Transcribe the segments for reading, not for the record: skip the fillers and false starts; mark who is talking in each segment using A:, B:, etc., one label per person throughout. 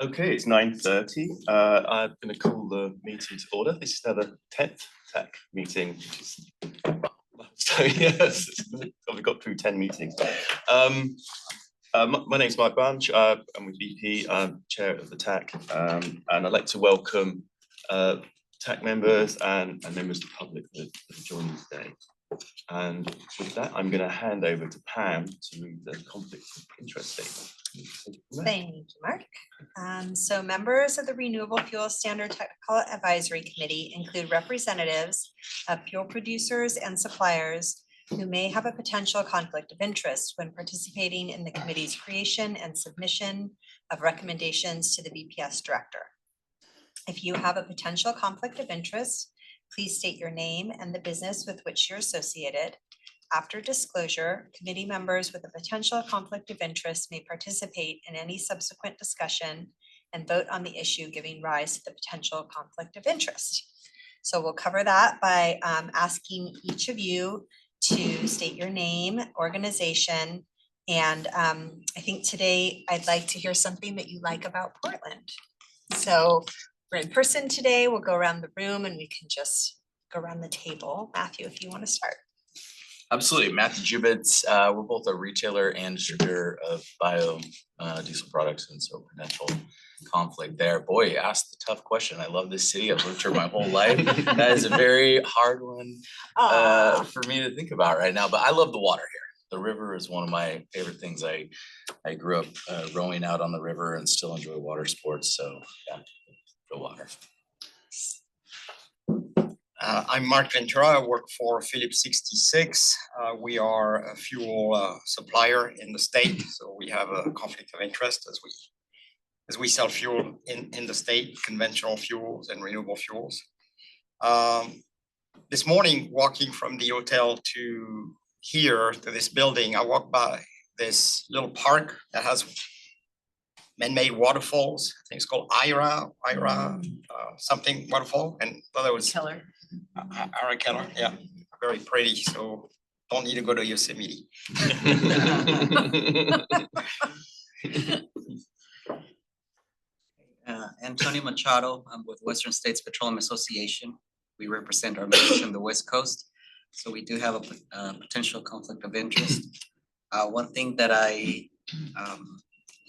A: Okay, it's 9:30. I'm going to call the meeting to order. This is now the 10th TAC meeting. So yes, we've got through 10 meetings. My name's Mike Bunch. I'm with BP. I'm chair of the TAC, and I'd like to welcome TAC members and members of the public that have joined us today. And with that, I'm going to hand over to Pam to read the conflict of interest statement.
B: Thank you, Mark. So members of the Renewable Fuel Standard Technical Advisory Committee include representatives of fuel producers and suppliers who may have a potential conflict of interest when participating in the committee's creation and submission of recommendations to the BPS Director. If you have a potential conflict of interest, please state your name and the business with which you're associated. After disclosure, committee members with a potential conflict of interest may participate in any subsequent discussion and vote on the issue giving rise to the potential conflict of interest. So we'll cover that by asking each of you to state your name, organization, and I think today I'd like to hear something that you like about Portland. So we're in person today. We'll go around the room and we can just go around the table. Matthew, if you want to start.
C: Absolutely. Matthew Jubitz. We're both a retailer and distributor of diesel products, and so potential conflict there. Boy, you asked the tough question. I love this city. I've lived here my whole life. That is a very hard one for me to think about right now, but I love the water here. The river is one of my favorite things. I grew up rowing out on the river and still enjoy water sports. So yeah, the water.
D: I'm Mark Ventura. I work for Phillips 66. We are a fuel supplier in the state, so we have a conflict of interest as we sell fuel in the state, conventional fuels and renewable fuels. This morning, walking from the hotel to here to this building, I walked by this little park that has man-made waterfalls. I think it's called Ira something waterfall, and thought it was
B: Killer.
D: Keller, yeah, very pretty. So don't need to go to Yosemite.
E: Antonio Machado. I'm with Western States Petroleum Association. We represent our members from the West Coast, so we do have a potential conflict of interest. One thing that I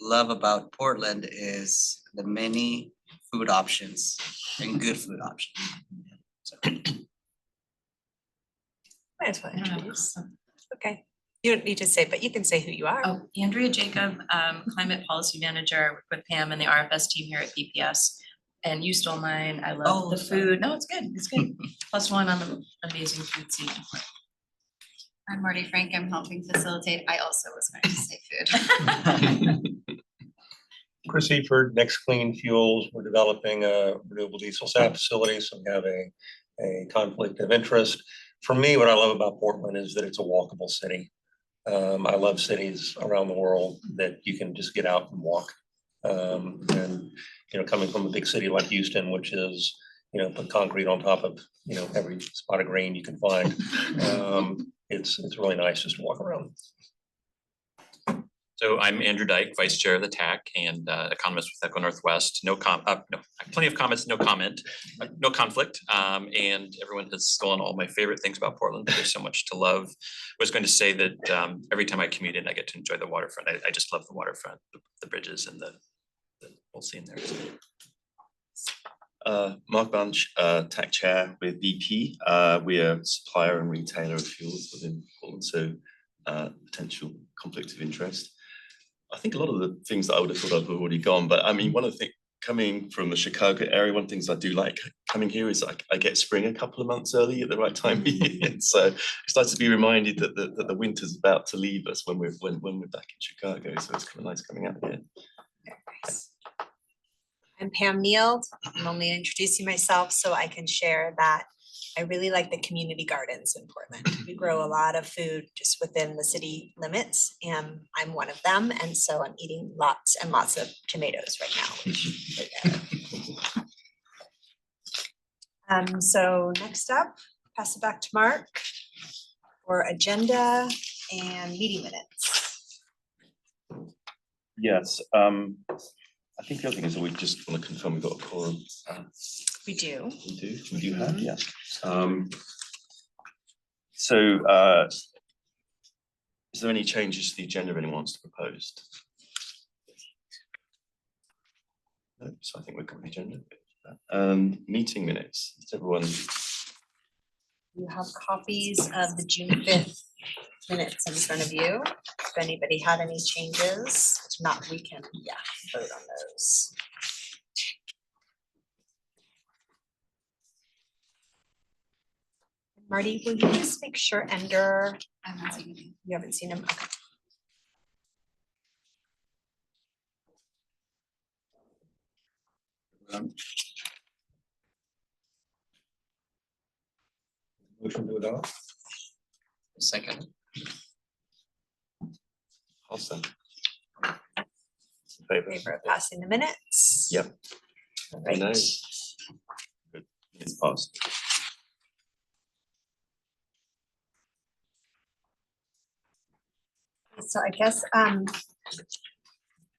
E: love about Portland is the many food options and good food options. So.
B: Might as well introduce. Okay, you don't need to say, but you can say who you are.
F: Oh, Andrea Jacob, Climate Policy Manager. I work with Pam and the RFS team here at BPS. And you stole mine. I love the food. No, it's good. It's good. +1 on the amazing food scene.
G: I'm Marty Frank. I'm helping facilitate. I also was going to say food.
H: Chris Eford, Next Clean Fuels. We're developing a renewable diesel SAF facility, so we have a conflict of interest. For me, what I love about Portland is that it's a walkable city. I love cities around the world that you can just get out and walk. And coming from a big city like Houston, which is put concrete on top of every spot of green you can find, it's really nice just to walk around.
I: So I'm Andrew Dyke, Vice Chair of the TAC and economist with Echo Northwest. Plenty of comments, no comment, no conflict. And everyone has stolen all my favorite things about Portland. There's so much to love. I was going to say that every time I commute in, I get to enjoy the waterfront. I just love the waterfront, the bridges and the whole scene there.
A: Mark Bunch, TAC Chair with BP. We are a supplier and retailer of fuels within Portland, so potential conflict of interest. I think a lot of the things that I would have thought of have already gone, but I mean, one of the things coming from the Chicago area, one of the things I do like coming here is I get spring a couple of months early at the right time of year. So it's nice to be reminded that the winter's about to leave us when we're back in Chicago. So it's kind of nice coming out here.
B: Nice. I'm Pam Neild. I'm only introducing myself so I can share that I really like the community gardens in Portland. We grow a lot of food just within the city limits, and I'm one of them. And so I'm eating lots and lots of tomatoes right now. So next up, pass it back to Mark for agenda and meeting minutes.
A: Yes. I think the other thing is that we just want to confirm we've got a quorum.
B: We do.
A: We do have, yeah. So is there any changes to the agenda anyone wants to propose? No, so I think we're good with the agenda. Meeting minutes, is everyone,
B: You have copies of the June 5th minutes in front of you. If anybody had any changes, if not, we can, yeah, vote on those. Marty, will you just make sure Ender,
G: I'm not seeing anything.
B: you haven't seen him? Okay.
H: Motion to adopt.
C: Second.
A: Awesome. Favor?
B: Favor of passing the minutes?
A: Yep.
B: All right.
A: No. Good. It's passed.
B: So I guess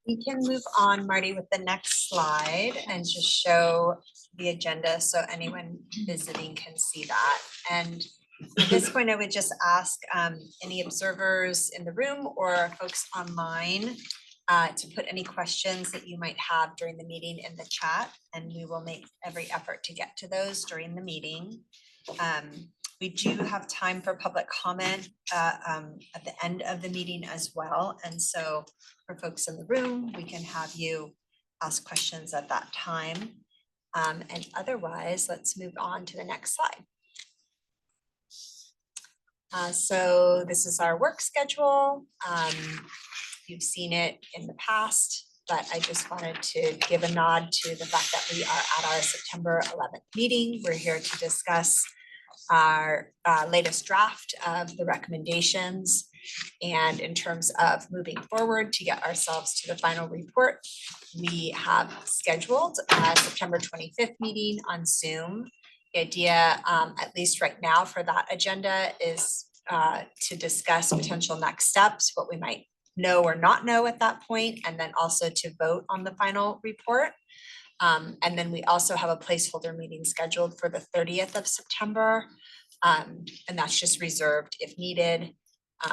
B: we can move on, Marty, with the next slide and just show the agenda so anyone visiting can see that. And at this point, I would just ask any observers in the room or folks online to put any questions that you might have during the meeting in the chat, and we will make every effort to get to those during the meeting. We do have time for public comment at the end of the meeting as well. And so for folks in the room, we can have you ask questions at that time. And otherwise, let's move on to the next slide. So this is our work schedule. You've seen it in the past, but I just wanted to give a nod to the fact that we are at our September 11th meeting. We're here to discuss our latest draft of the recommendations. And in terms of moving forward to get ourselves to the final report, we have scheduled a September 25th meeting on Zoom. The idea, at least right now for that agenda, is to discuss potential next steps, what we might know or not know at that point, and then also to vote on the final report. And then we also have a placeholder meeting scheduled for the 30th of September. And that's just reserved if needed,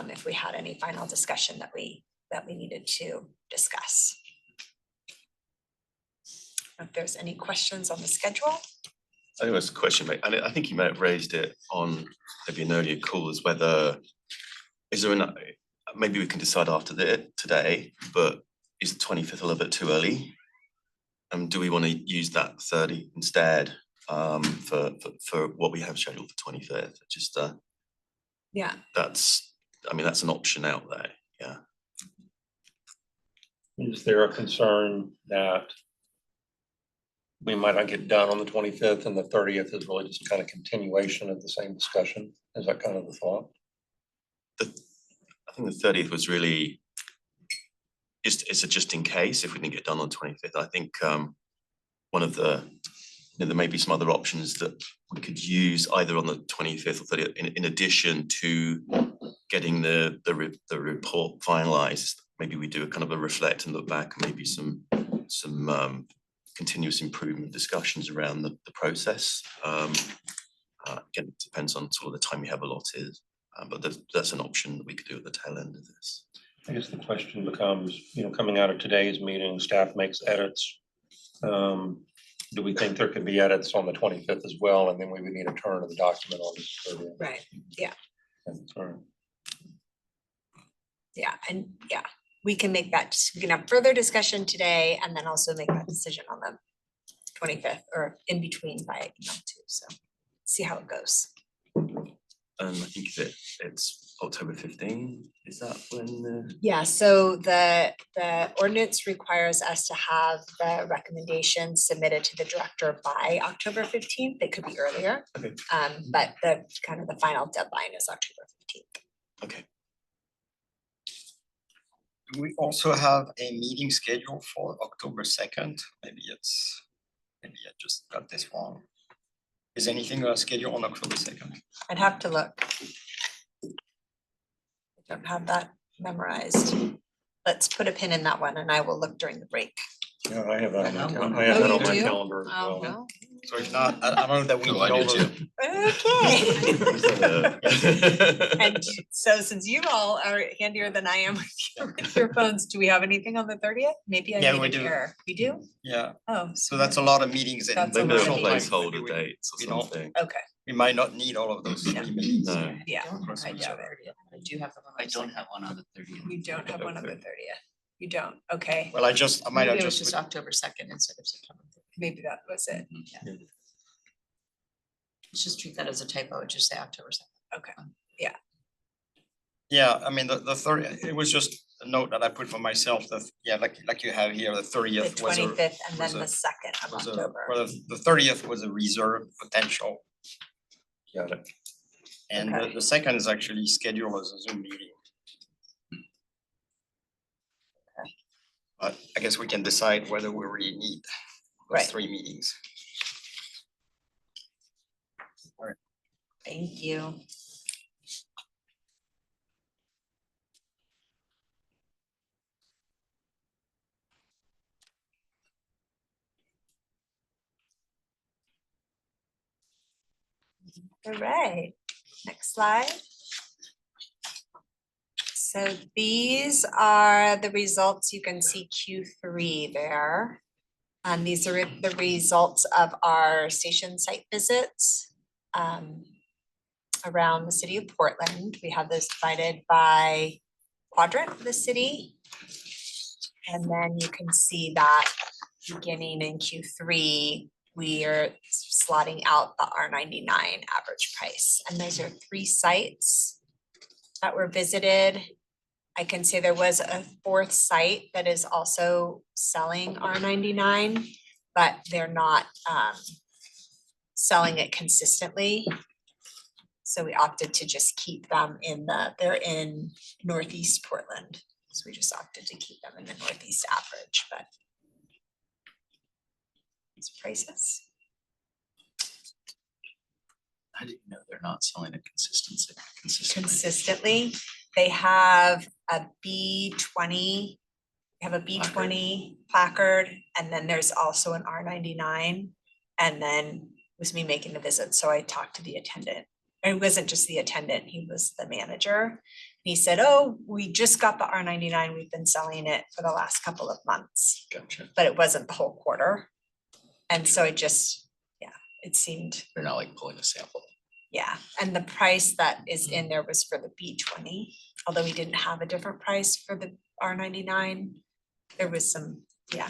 B: if we had any final discussion that we needed to discuss. If there's any questions on the schedule.
A: I think that's a question, mate. And I think you may have raised it on maybe an earlier call, is whether, is there enough, maybe we can decide after today, but is the 25th a little bit too early? Do we want to use that 30 instead for what we have scheduled for 25th? Just
B: Yeah.
A: that's an option out there. Yeah.
H: Is there a concern that we might not get done on the 25th and the 30th is really just kind of continuation of the same discussion? Is that kind of the thought?
A: I think the 30th was really it's a just in case if we didn't get done on 25th. I think one of the, there may be some other options that we could use either on the 25th or 30th in addition to getting the report finalized. Maybe we do a kind of a reflect and look back, and maybe some continuous improvement discussions around the process. Again, it depends on sort of the time we have allotted, but that's an option that we could do at the tail end of this.
H: I guess the question becomes, coming out of today's meeting, staff makes edits. Do we think there could be edits on the 25th as well? And then we would need a turn of the document on the 30th.
B: Right, yeah. Yeah, and yeah, we can make that, we can have further discussion today and then also make that decision on the 25th or in between by email too, so see how it goes.
A: I think it's October 15, is that when?
B: Yeah, so the ordinance requires us to have the recommendations submitted to the director by October 15th. It could be earlier.
A: Okay.
B: But the kind of the final deadline is October 15th.
A: Okay.
D: We also have a meeting scheduled for October 2nd. Maybe I just got this wrong. Is anything scheduled on October 2nd?
B: I'd have to look. I don't have that memorized. Let's put a pin in that one and I will look during the break.
H: Yeah, I have that on my
E: I have one.
H: calendar. I have
B: Oh,
H: that
B: you
H: on my
B: do?
H: calendar as
B: Oh,
H: well.
B: well,
D: So if not, I don't know that we
C: Oh,
D: need
C: I
D: all
C: do
D: those.
C: too.
B: okay. And so since you all are handier than I am with your phones, do we have anything on the 30th? Maybe I
D: Yeah,
B: made
D: we
B: an
D: do.
B: error. We do?
D: Yeah,
B: Oh,
D: so that's a lot of meetings in
B: That's a
A: Maybe
B: lot
A: a
B: of
D: short time.
A: placeholder
D: Maybe
A: dates
D: we
A: or
D: don't-
A: something.
B: Okay,
D: We might not need all of those
B: Yeah.
D: 3 meetings.
A: No.
B: yeah.
F: I doubt it. I do have the one.
E: I don't have one on the 30th.
B: You don't have one on the 30th. You don't, okay.
D: Well, I might
F: Maybe
D: have
F: it was
D: just
F: just October 2nd instead of September 3rd.
B: Maybe that was it.
F: Let's just treat that as a typo, and just say October 2nd.
B: Okay.
D: Yeah, I mean, the 30, it was just a note that I put for myself that, yeah, like you have here, the
B: The
D: 30th was a.
B: 25th and
D: was
B: then
D: a-
B: the 2nd of
D: was a-
B: October.
D: Well, the 30th was a reserve potential,
H: Got it.
D: and
B: Okay.
D: the second is actually scheduled as a Zoom meeting. But I guess we can decide whether we really need
B: Right.
D: those 3 meetings.
B: Thank you. All right, next slide. So these are the results. You can see Q3 there. And these are the results of our station site visits around the city of Portland. We have those divided by quadrant of the city. And then you can see that beginning in Q3, we are slotting out the R99 average price. And those are 3 sites that were visited. I can say there was a 4th site that is also selling R99, but they're not selling it consistently. So we opted to just keep them they're in Northeast Portland. So we just opted to keep them in the Northeast average, but these prices.
C: I didn't know they're not selling it consistently.
B: Consistently, they have a B20, they have a B20 placard, and then there's also an R99. And then it was me making the visit, so I talked to the attendant. And it wasn't just the attendant, he was the manager. He said, oh, we just got the R99, we've been selling it for the last couple of months,
C: Gotcha.
B: but it wasn't the whole quarter. And so it just, yeah, it seemed,
C: They're not like pulling a sample.
B: yeah, and the price that is in there was for the B20, although we didn't have a different price for the R99. There was some, yeah.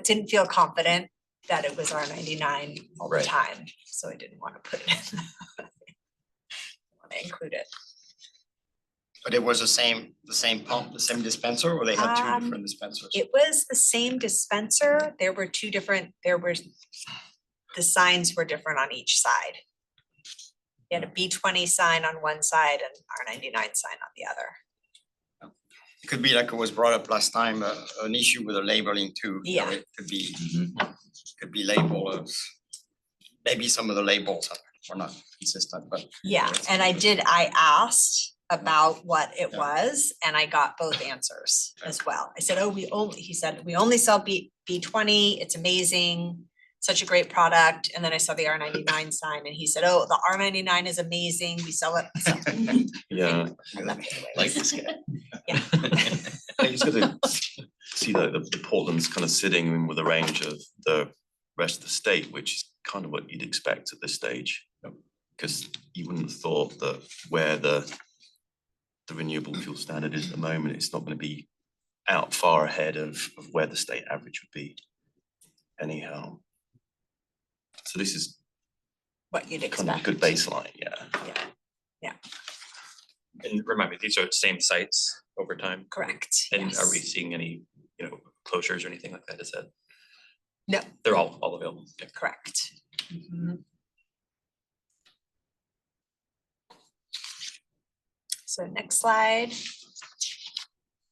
B: Didn't feel confident that it was R99 all the
C: Right.
B: time, so I didn't want to put it in. Want to include it.
D: But it was the same pump, the same dispenser, or they had 2 different dispensers?
B: It was the same dispenser. There were 2 different, the signs were different on each side. You had a B20 sign on one side and R99 sign on the other.
D: It could be like it was brought up last time, an issue with the labeling too. You know,
B: Yeah.
D: It could be labeled as, maybe some of the labels are not consistent, but.
B: Yeah, and I asked about what it
D: Yeah.
B: was, and I got both answers as well. I said, oh, he said, we only sell B20, it's amazing, such a great product. And then I saw the R99 sign and he said, oh, the R99 is amazing, we sell it. So
A: Yeah,
B: I left it away.
C: Like this guy.
B: Yeah.
A: you just got to see that the Portland's kind of sitting in with a range of the rest of the state, which is kind of what you'd expect at this stage. Because you wouldn't have thought that where the renewable fuel standard is at the moment, it's not going to be out far ahead of where the state average would be anyhow. So this is
B: What you'd
A: kind of a
B: expect.
A: good baseline, yeah.
B: Yeah,
I: And remind me, these are the same sites over time?
B: correct,
I: And are we
B: yes.
I: seeing any, closures or anything like that? Is that?
B: No.
I: They're all available. Okay.
B: Correct. Mhm. So next slide.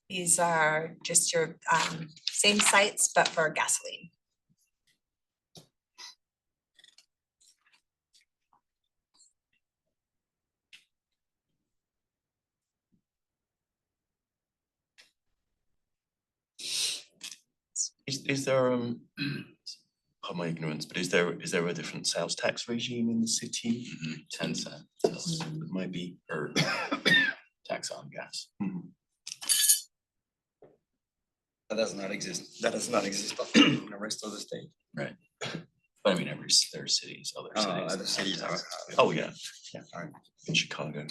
B: These are just your same sites, but for gasoline.
A: Is there pardon my ignorance, but is there a different sales tax regime in the city?
C: 10 cent
A: It might be.
C: or tax on gas.
D: That does not exist. That does not exist in the rest of the state.
C: Right. But I mean, there are cities, other cities.
D: Other cities are,
A: Oh, yeah,
D: are-
A: in Chicago.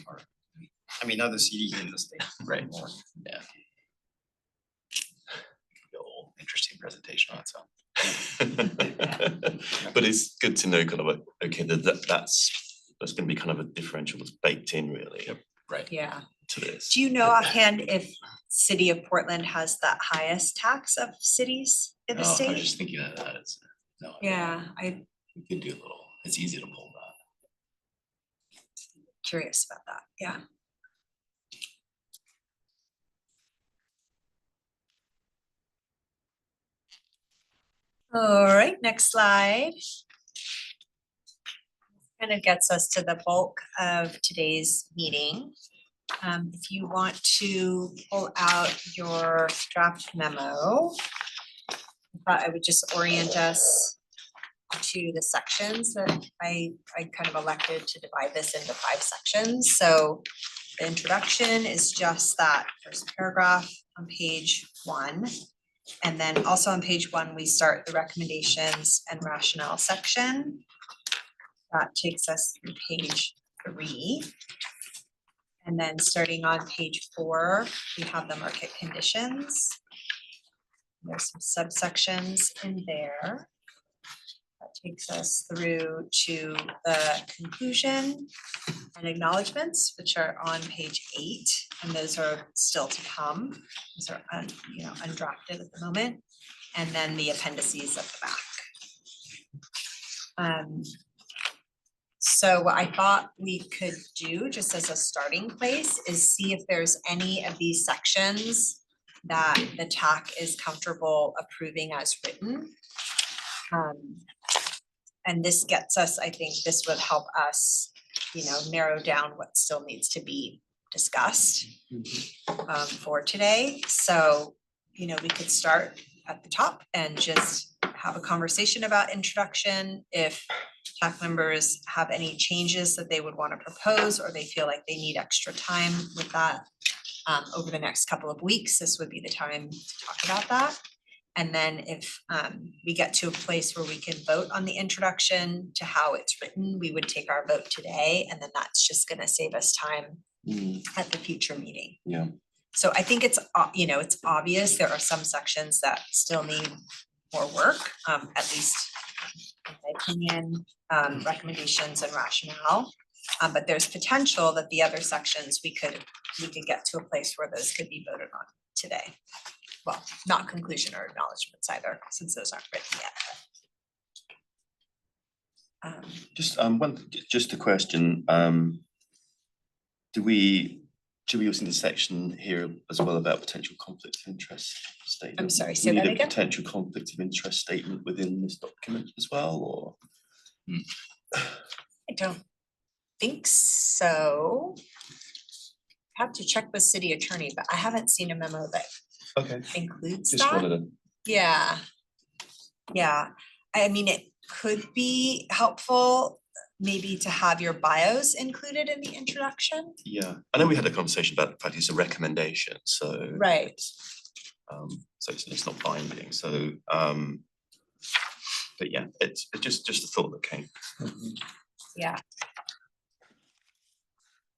D: I mean, other cities in the state.
C: Right, yeah. The whole interesting presentation on its own.
A: But it's good to know kind of like, okay, that's gonna be kind of a differential that's baked in really
C: Right.
B: Yeah.
A: to this.
B: Do you know offhand if City of Portland has the highest tax of cities in the
C: No, I was
B: state?
C: just thinking of that, no.
B: Yeah, I'm
C: We could do a little, it's easy to pull that.
B: curious about that, yeah. All right, next slide. Kind of gets us to the bulk of today's meeting. If you want to pull out your draft memo, I thought I would just orient us to the sections that I kind of elected to divide this into 5 sections. So the introduction is just that first paragraph on page 1. And then also on page 1, we start the recommendations and rationale section. That takes us through page 3. And then starting on page 4, we have the market conditions. There's some subsections in there. That takes us through to the conclusion and acknowledgements, which are on page 8, and those are still to come. Those are undrafted at the moment. And then the appendices at the back. So what I thought we could do, just as a starting place, is see if there's any of these sections that the TAC is comfortable approving as written. And this gets us, I think this would help us, narrow down what still needs to be discussed for today. So, we could start at the top and just have a conversation about introduction. If TAC members have any changes that they would want to propose, or they feel like they need extra time with that over the next couple of weeks, this would be the time to talk about that. And then if we get to a place where we can vote on the introduction to how it's written, we would take our vote today, and then that's just going to save us time at the future meeting.
A: Yeah.
B: So I think it's obvious there are some sections that still need more work, at least in my opinion, recommendations and rationale. But there's potential that the other sections we could get to a place where those could be voted on today. Well, not conclusion or acknowledgements either, since those aren't written yet.
A: Just a question, do we use in the section here as well about potential conflict of interest statement?
B: I'm sorry,
A: Do
B: say
A: we
B: that
A: need a
B: again?
A: potential conflict of interest statement within this document as well, or?
B: I don't think so. I have to check with city attorney, but I haven't seen a memo that
A: Okay,
B: includes
A: just
B: that.
A: wanted to.
B: Yeah. I mean, it could be helpful maybe to have your bios included in the introduction.
A: Yeah, I know we had a conversation about the fact it's a recommendation, so.
B: Right.
A: So it's not binding, so, but yeah, it's just a thought that came.
B: Yeah.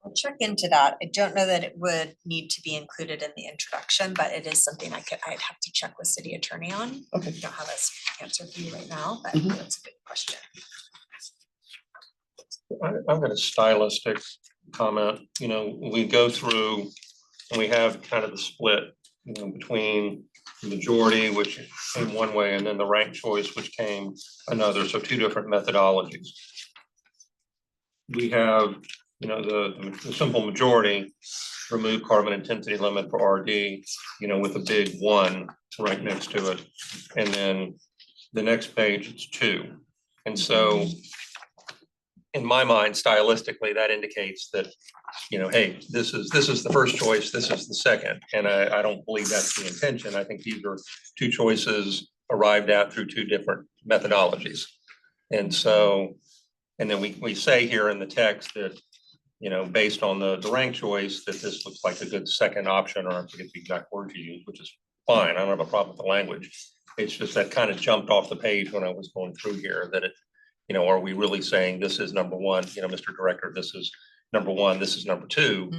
B: I'll check into that. I don't know that it would need to be included in the introduction, but it is something I'd have to check with city attorney on.
A: Okay.
B: I don't have an answer for you right now, but
A: Mhm.
B: that's a good question.
H: I've got a stylistic comment, we go through and we have kind of the split, between the majority, which came one way, and then the ranked choice, which came another, so 2 different methodologies. We have, the simple majority, remove carbon intensity limit for RD, with a big 1 right next to it. And then the next page, it's 2. And so in my mind, stylistically, that indicates that, hey, this is the first choice, this is the second. And I don't believe that's the intention. I think these are 2 choices arrived at through two different methodologies. And so, and then we say here in the text that, you know, based on the rank choice, that this looks like a good second option, or I forget the exact word you used, which is fine. I don't have a problem with the language. It's just that kind of jumped off the page when I was going through here, that it, you know, are we really saying this is number one, you know, Mr. Director, this is number one, this is number two.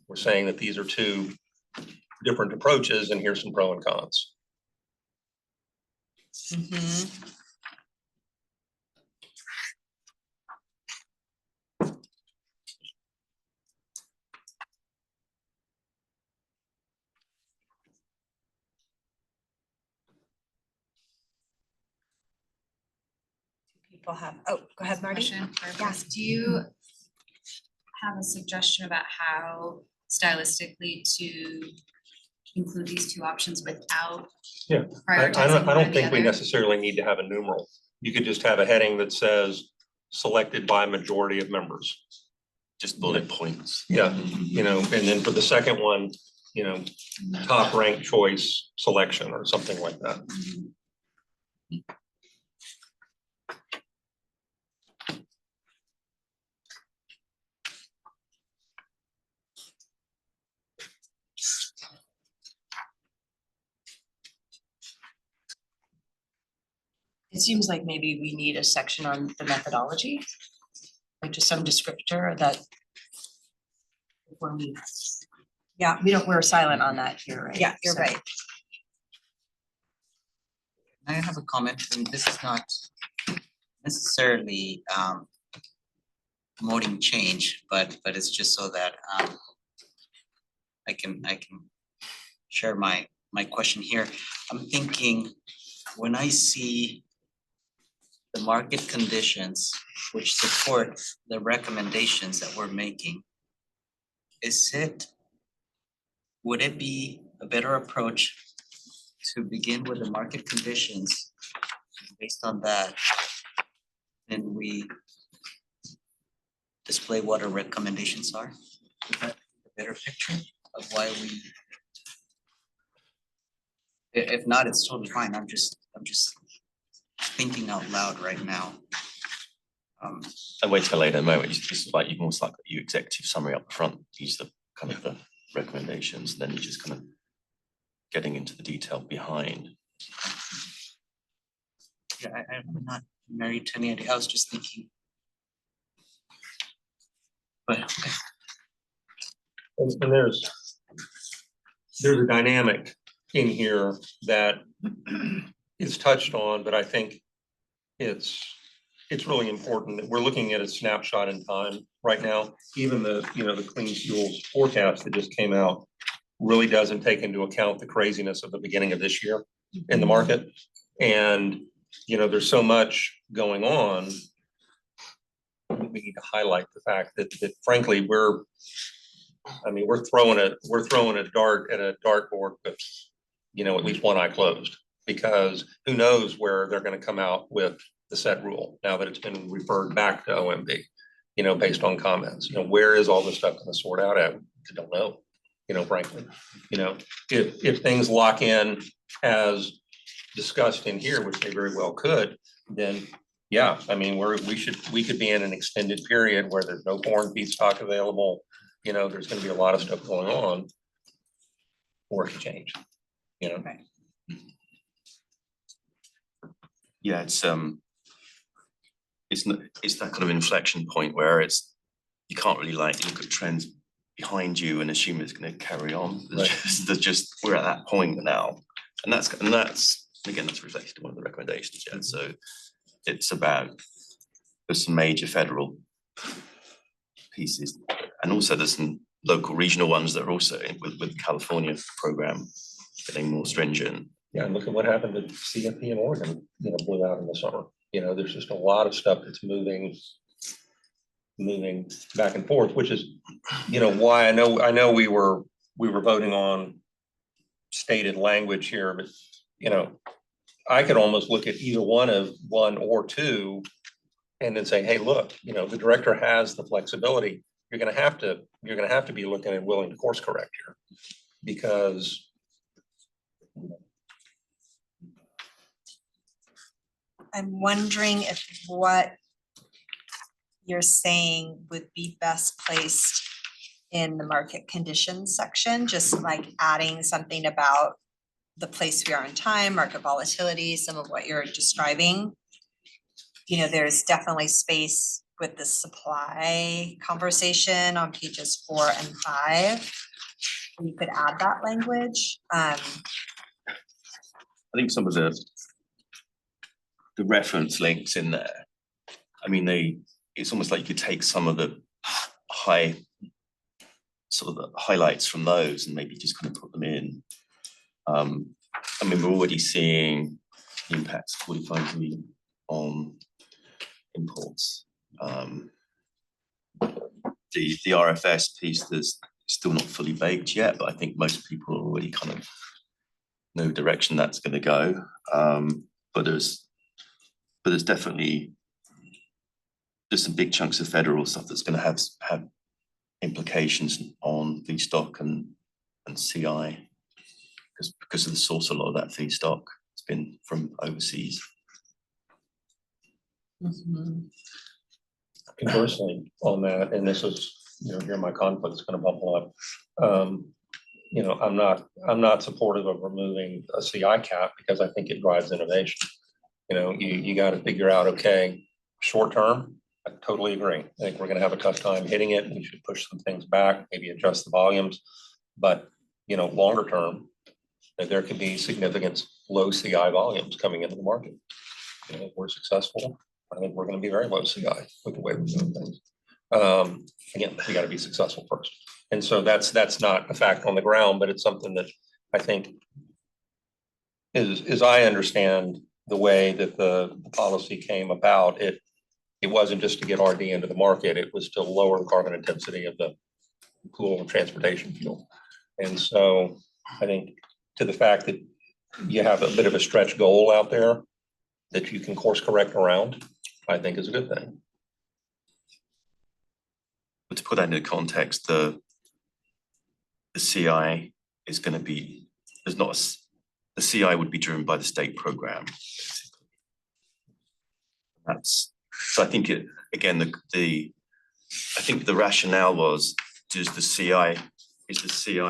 H: We're saying that these are two different approaches, and here's some pros and cons.
B: People have, oh, go ahead, Marty.
G: Question for Chris. Do you have a suggestion about how stylistically to include these two options without
H: Yeah, I
G: prioritizing one or
H: don't
G: the
H: think we
G: other?
H: necessarily need to have a numeral. You could just have a heading that says selected by majority of members.
A: Just bullet points.
H: Yeah, you know, and then for the second one, you know, top ranked choice selection or something like that.
F: It seems like maybe we need a section on the methodology, like just some descriptor that. When we.
B: Yeah.
F: We're silent on that here, right?
B: Yeah, you're
F: So-
B: right.
E: I have a comment, and this is not necessarily promoting change, but it's just so that I can share my question here. I'm thinking, when I see the market conditions which support the recommendations that we're making, would it be a better approach to begin with the market conditions? Based on that, then we display what our recommendations are? Is that a better picture of why we? If not, it's totally fine. I'm just thinking out loud right now.
A: And wait till later, moment, it's like you've almost like your executive summary up front, these are the kind of the recommendations, and then you're just kind of getting into the detail behind.
E: Yeah, I'm not married to any idea. I was just thinking. But okay.
H: And there's a dynamic in here that is touched on, but I think it's really important that we're looking at a snapshot in time right now. Even the, you know, the clean fuels forecast that just came out really doesn't take into account the craziness of the beginning of this year in the market. And, you know, there's so much going on. We need to highlight the fact that frankly, we're throwing a dart at a dartboard with, you know, at least one eye closed, because who knows where they're going to come out with the set rule now that it's been referred back to OMB, you know, based on comments. You know, where is all this stuff going to sort out at? I don't know, you know, frankly. You know, if things lock in as discussed in here, which they very well could, then yeah, I mean, we could be in an extended period where there's no foreign feedstock available. You know, there's going to be a lot of stuff going on, or it could change, you know.
B: Right.
A: Yeah, it's that kind of inflection point where you can't really like look at trends behind you and assume it's going to carry on. There's just we're at that point now, and that's again, that's reflected in one of the recommendations. Yeah, so it's about there's some major federal pieces, and also there's some local regional ones that are also with California program getting more stringent.
H: Yeah, and look at what happened to CFP in Oregon, you know, blew out in the summer. You know, there's just a lot of stuff that's moving back and forth, which is, you know, why I know we were voting on stated language here, but, you know, I could almost look at either one or two and then say, hey, look, you know, the director has the flexibility. You're gonna have to be looking and willing to course correct here, because
B: I'm wondering if what you're saying would be best placed in the market conditions section, just like adding something about the place we are in time, market volatility, some of what you're describing. You know, there's definitely space with the supply conversation on pages 4 and 5. You could add that language.
A: I think some of the reference links in there, I mean, it's almost like you could take some of the sort of the highlights from those and maybe just kind of put them in. I mean, we're already seeing the impacts of 45Z on imports. The RFS piece, there's still not fully baked yet, but I think most people already kind of know direction that's going to go. But there's definitely just some big chunks of federal stuff that's going to have implications on feedstock and CI, because of the source. A lot of that feedstock has been from overseas.
H: Conversely on that, and this is, you know, here my conflict is going to bubble up. You know, I'm not supportive of removing a CI cap because I think it drives innovation. You know, you got to figure out, okay, short term, I totally agree. I think we're going to have a tough time hitting it. We should push some things back, maybe adjust the volumes. But, you know, longer term, there could be significant low CI volumes coming into the market. You know, if we're successful, I think we're going to be very low CI with the way we're doing things. Again, we got to be successful first. And so that's not a fact on the ground, but it's something that I think is I understand the way that the policy came about. It wasn't just to get RD into the market, it was to lower the carbon intensity of the pool of transportation fuel. And so I think to the fact that you have a bit of a stretch goal out there that you can course correct around, I think is a good thing.
A: But to put that into context, the CI is going to be, the CI would be driven by the state program. So I think I think the rationale was, is the CI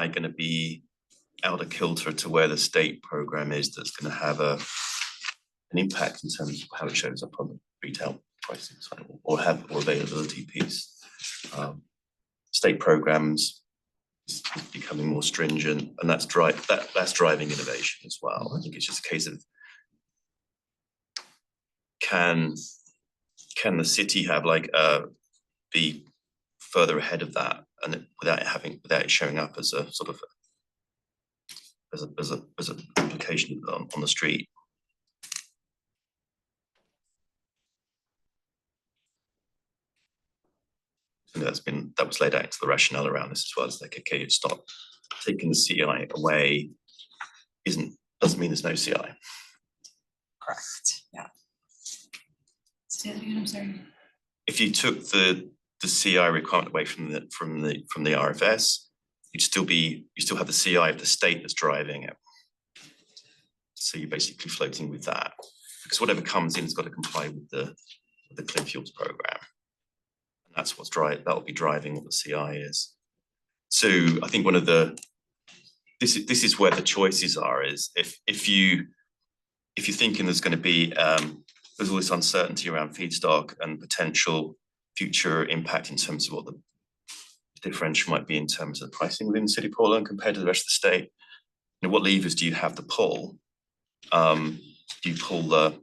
A: going to be out of kilter to where the state program is, that's going to have an impact in terms of how it shows up on the retail pricing side or availability piece. State programs is becoming more stringent, and that's driving innovation as well. I think it's just a case of, can the city have be further ahead of that, and without it showing up as a sort of as an implication on the street. And that was laid out into the rationale around this as well. It's like, okay, it's not taking the CI away, doesn't mean there's no CI.
B: Correct, yeah.
G: Say that again, I'm sorry.
A: If you took the CI requirement away from the RFS, you still have the CI of the state that's driving it. So you're basically floating with that, because whatever comes in has got to comply with the Clean Fuels program. And that's that'll be driving what the CI is. So I think this is where the choices are, is if you're thinking there's going to be there's all this uncertainty around feedstock and potential future impact in terms of what the differential might be in terms of pricing within City of Portland compared to the rest of the state. You know, what levers do you have to pull? Do you pull the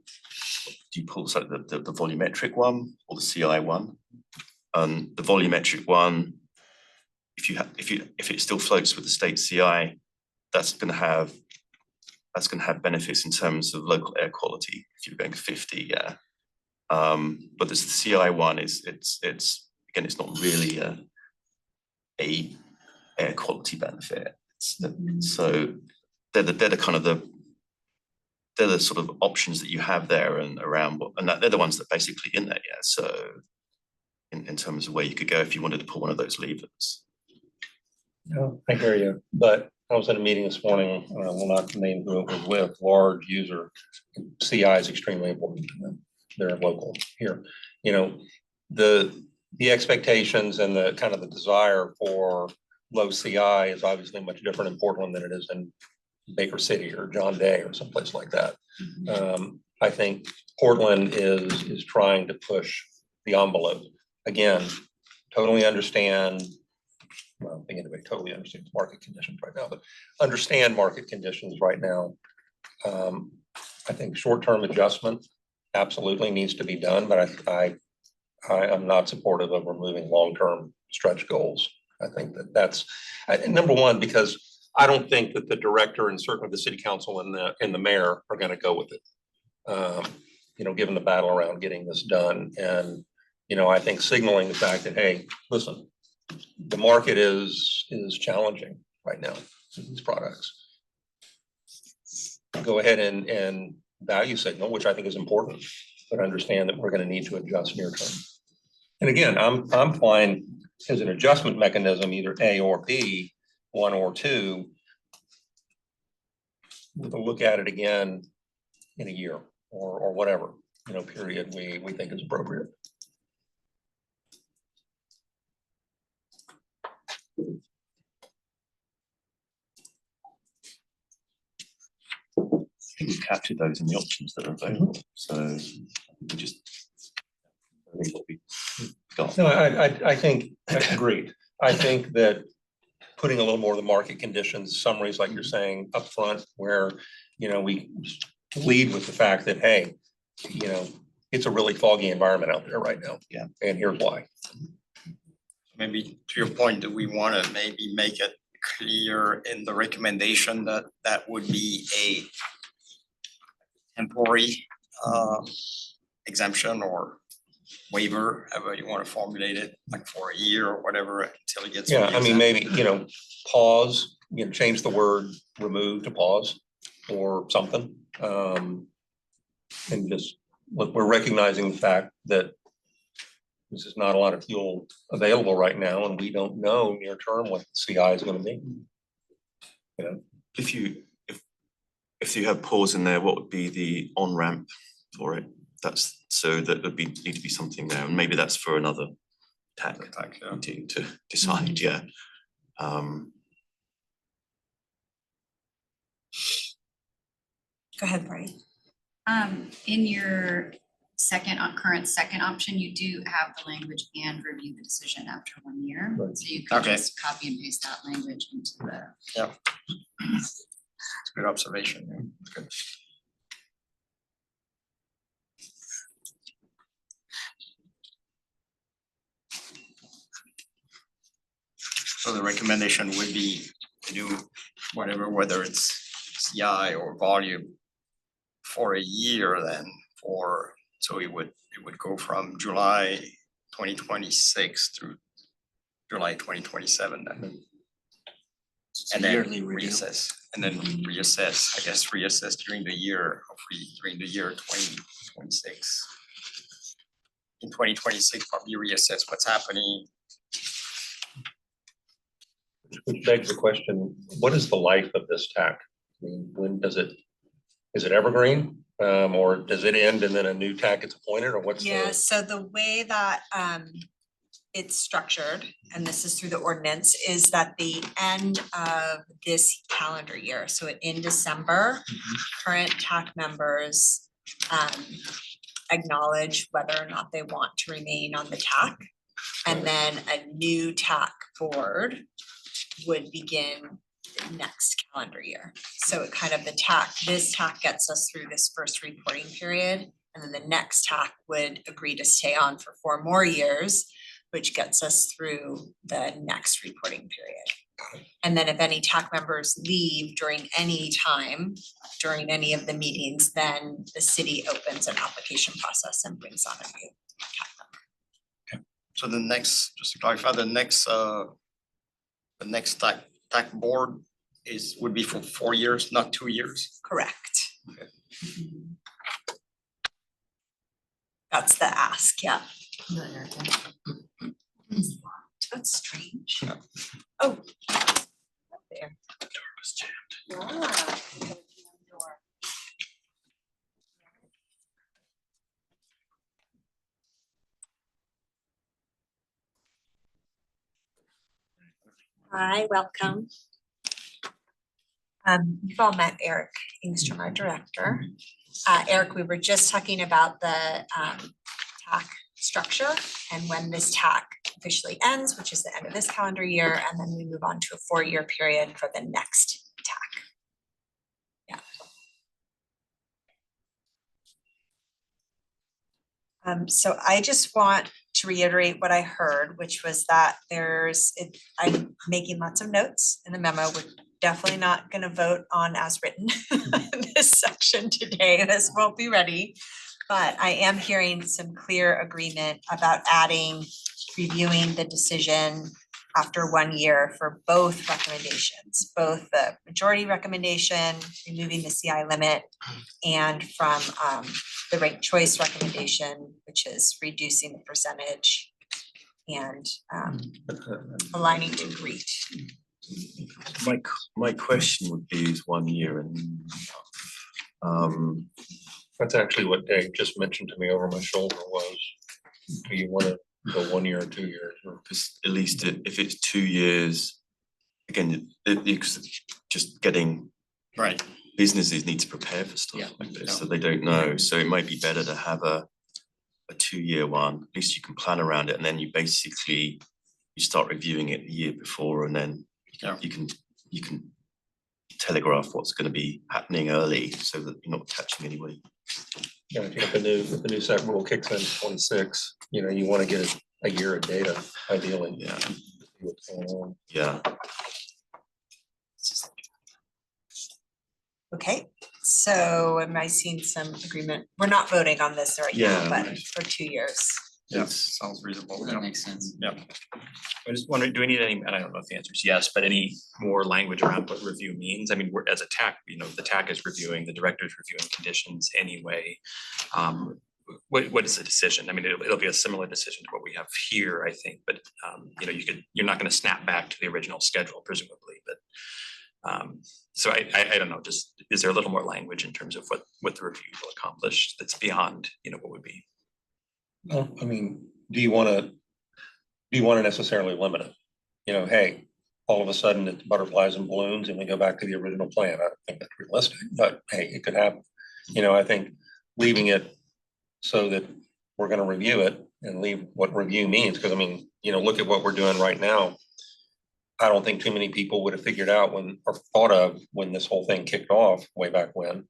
A: volumetric one or the CI one? The volumetric one, if it still floats with the state CI, that's going to have benefits in terms of local air quality if you're going 50, yeah. But this CI one it's again, it's not really a air quality benefit. So they're the sort of options that you have there and around, and they're the ones that basically in there, yeah. So in terms of where you could go if you wanted to pull one of those levers.
H: No, I hear you, but I was in a meeting this morning, will not name who it was with, large user. CI is extremely important to them. They're local here. You know, the expectations and the kind of the desire for low CI is obviously much different in Portland than it is in Baker City or John Day or someplace like that. I think Portland is trying to push the envelope. Again, totally understand. Well, I don't think anybody totally understands market conditions right now, but understand market conditions right now. I think short-term adjustment absolutely needs to be done, but I am not supportive of removing long-term stretch goals. I think that's number one, because I don't think that the director and certainly the city council and the mayor are going to go with it. You know, given the battle around getting this done, and you know, I think signaling the fact that, hey, listen, the market is challenging right now for these products. Go ahead and value signal, which I think is important, but understand that we're going to need to adjust near term. And again, I'm fine as an adjustment mechanism, either A or B, 1 or 2. We'll look at it again in a year or whatever, you know, period we think is appropriate.
A: I think we've captured those in the options that are available. So we just what we got.
H: No, I think agreed. I think that putting a little more of the market conditions summaries, like you're saying, up front, where you know we lead with the fact that, hey, you know, it's a really foggy environment out there right now.
A: Yeah.
H: And here's why.
D: Maybe to your point, do we want to maybe make it clear in the recommendation that that would be a temporary exemption or waiver, however you want to formulate it, like for a year or whatever until it gets.
H: Yeah, I mean, maybe, you know, pause, you know, change the word remove to pause or something. And just, look, we're recognizing the fact that this is not a lot of fuel available right now, and we don't know near term what the CI is going to be. You know,
A: If you have pause in there, what would be the on ramp for it? That's so that would be need to be something there, and maybe that's for another TAC meeting to decide. Yeah.
B: Go ahead, Brady.
G: In your current second option, you do have the language and review the decision after 1 year.
H: Right.
G: So you could
D: Okay.
G: just copy and paste that language into the.
D: Yeah. It's a good observation. Yeah. Good. So the recommendation would be to do whatever, whether it's CI or volume for a year then so it would go from July 2026 through July 2027 then. And then
E: Yearly review.
D: reassess, and then reassess, I guess, reassess during the year, hopefully during the year 2026. In 2026, probably reassess what's happening.
H: which begs the question, what is the life of this TAC? I mean, when is it evergreen? Or does it end and then a new TAC gets appointed, or what's
B: Yeah,
H: the?
B: so the way that it's structured, and this is through the ordinance, is that the end of this calendar year, so in December, current TAC members acknowledge whether or not they want to remain on the TAC. And then a new TAC board would begin next calendar year. So it kind of this TAC gets us through this first reporting period. And then the next TAC would agree to stay on for 4 more years, which gets us through the next reporting period. And then if any TAC members leave during any time, during any of the meetings, then the city opens an application process and brings on a new TAC member.
D: So the next, just to clarify, the next TAC board would be for 4 years, not 2 years.
B: Correct.
D: Okay.
B: That's the ask, yeah. That's strange. Oh. There. Hi, welcome. You've all met Eric Ingstrom, our director. Eric, we were just talking about the TAC structure and when this TAC officially ends, which is the end of this calendar year, and then we move on to a 4-year period for the next TAC. So I just want to reiterate what I heard, which was that I'm making lots of notes in the memo. We're definitely not gonna vote on as written this section today. This won't be ready. But I am hearing some clear agreement about reviewing the decision after 1 year for both recommendations, both the majority recommendation, removing the CI limit, and from the rate choice recommendation, which is reducing the percentage and aligning to GREET.
A: My question would be is 1 year and
H: That's actually what Dave just mentioned to me over my shoulder was, do you want to go 1 year or 2 years?
A: because at least if it's 2 years, again, it's just getting
D: Right.
A: businesses need to prepare for stuff
E: Yeah.
A: like this, so they don't know. So it might be better to have a 2-year one. At least you can plan around it, and then you start reviewing it the year before, and then
D: Yeah.
A: you can telegraph what's going to be happening early, so that you're not catching anybody.
H: Yeah, if the new set rule kicks in 26, you want to get a year of data ideally.
A: Yeah.
H: See what's going on.
A: Yeah.
B: Okay, so am I seeing some agreement? We're not voting on this right now,
A: Yeah.
B: but for 2 years.
D: Yes, sounds reasonable.
E: That makes sense.
I: I just wondering, do we need any, and I don't know if the answer is yes, but any more language around what review means? I mean, we're as a TAC, the TAC is reviewing, the director is reviewing conditions anyway. What is the decision? I mean, it'll be a similar decision to what we have here, I think, but you're not gonna snap back to the original schedule presumably, but so I don't know, just is there a little more language in terms of what the review will accomplish that's beyond, what would be?
H: Well, I mean, do you want to necessarily limit it? Hey, all of a sudden it's butterflies and balloons and we go back to the original plan. I don't think that's realistic, but hey, it could happen. I think leaving it so that we're going to review it and leave what review means, because I mean, look at what we're doing right now. I don't think too many people would have figured out or thought of when this whole thing kicked off way back when,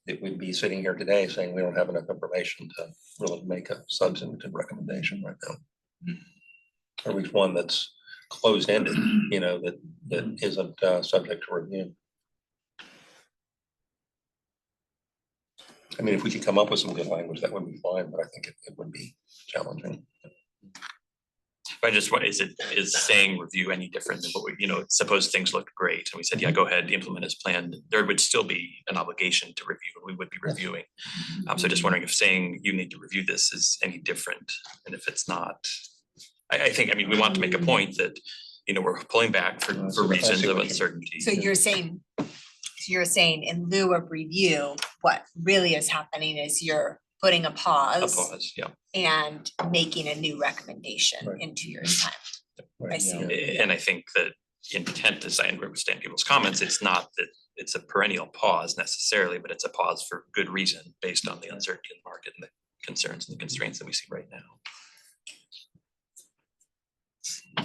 H: that we'd be sitting here today saying we don't have enough information to really make a substantive recommendation right now. Or at least one that's closed-ended, that isn't subject to review. I mean, if we could come up with some good language, that would be fine, but I think it would be challenging.
I: But I just what is saying review any different than what we, suppose things looked great and we said, yeah, go ahead, implement as planned, there would still be an obligation to review, and we would be reviewing. So just wondering if saying you need to review this is any different, and if it's not, I think, we want to make a point that, we're pulling back for reasons of uncertainty.
B: So you're saying in lieu of review, what really is happening is you're putting a pause.
I: Yeah.
B: And making a new recommendation
H: Right.
B: in 2 years' time. I
H: Right,
B: see.
I: And I think that intent, as I understand people's comments, it's not that it's a perennial pause necessarily, but it's a pause for good reason based on the uncertainty in the market and the concerns and the constraints that we see right now.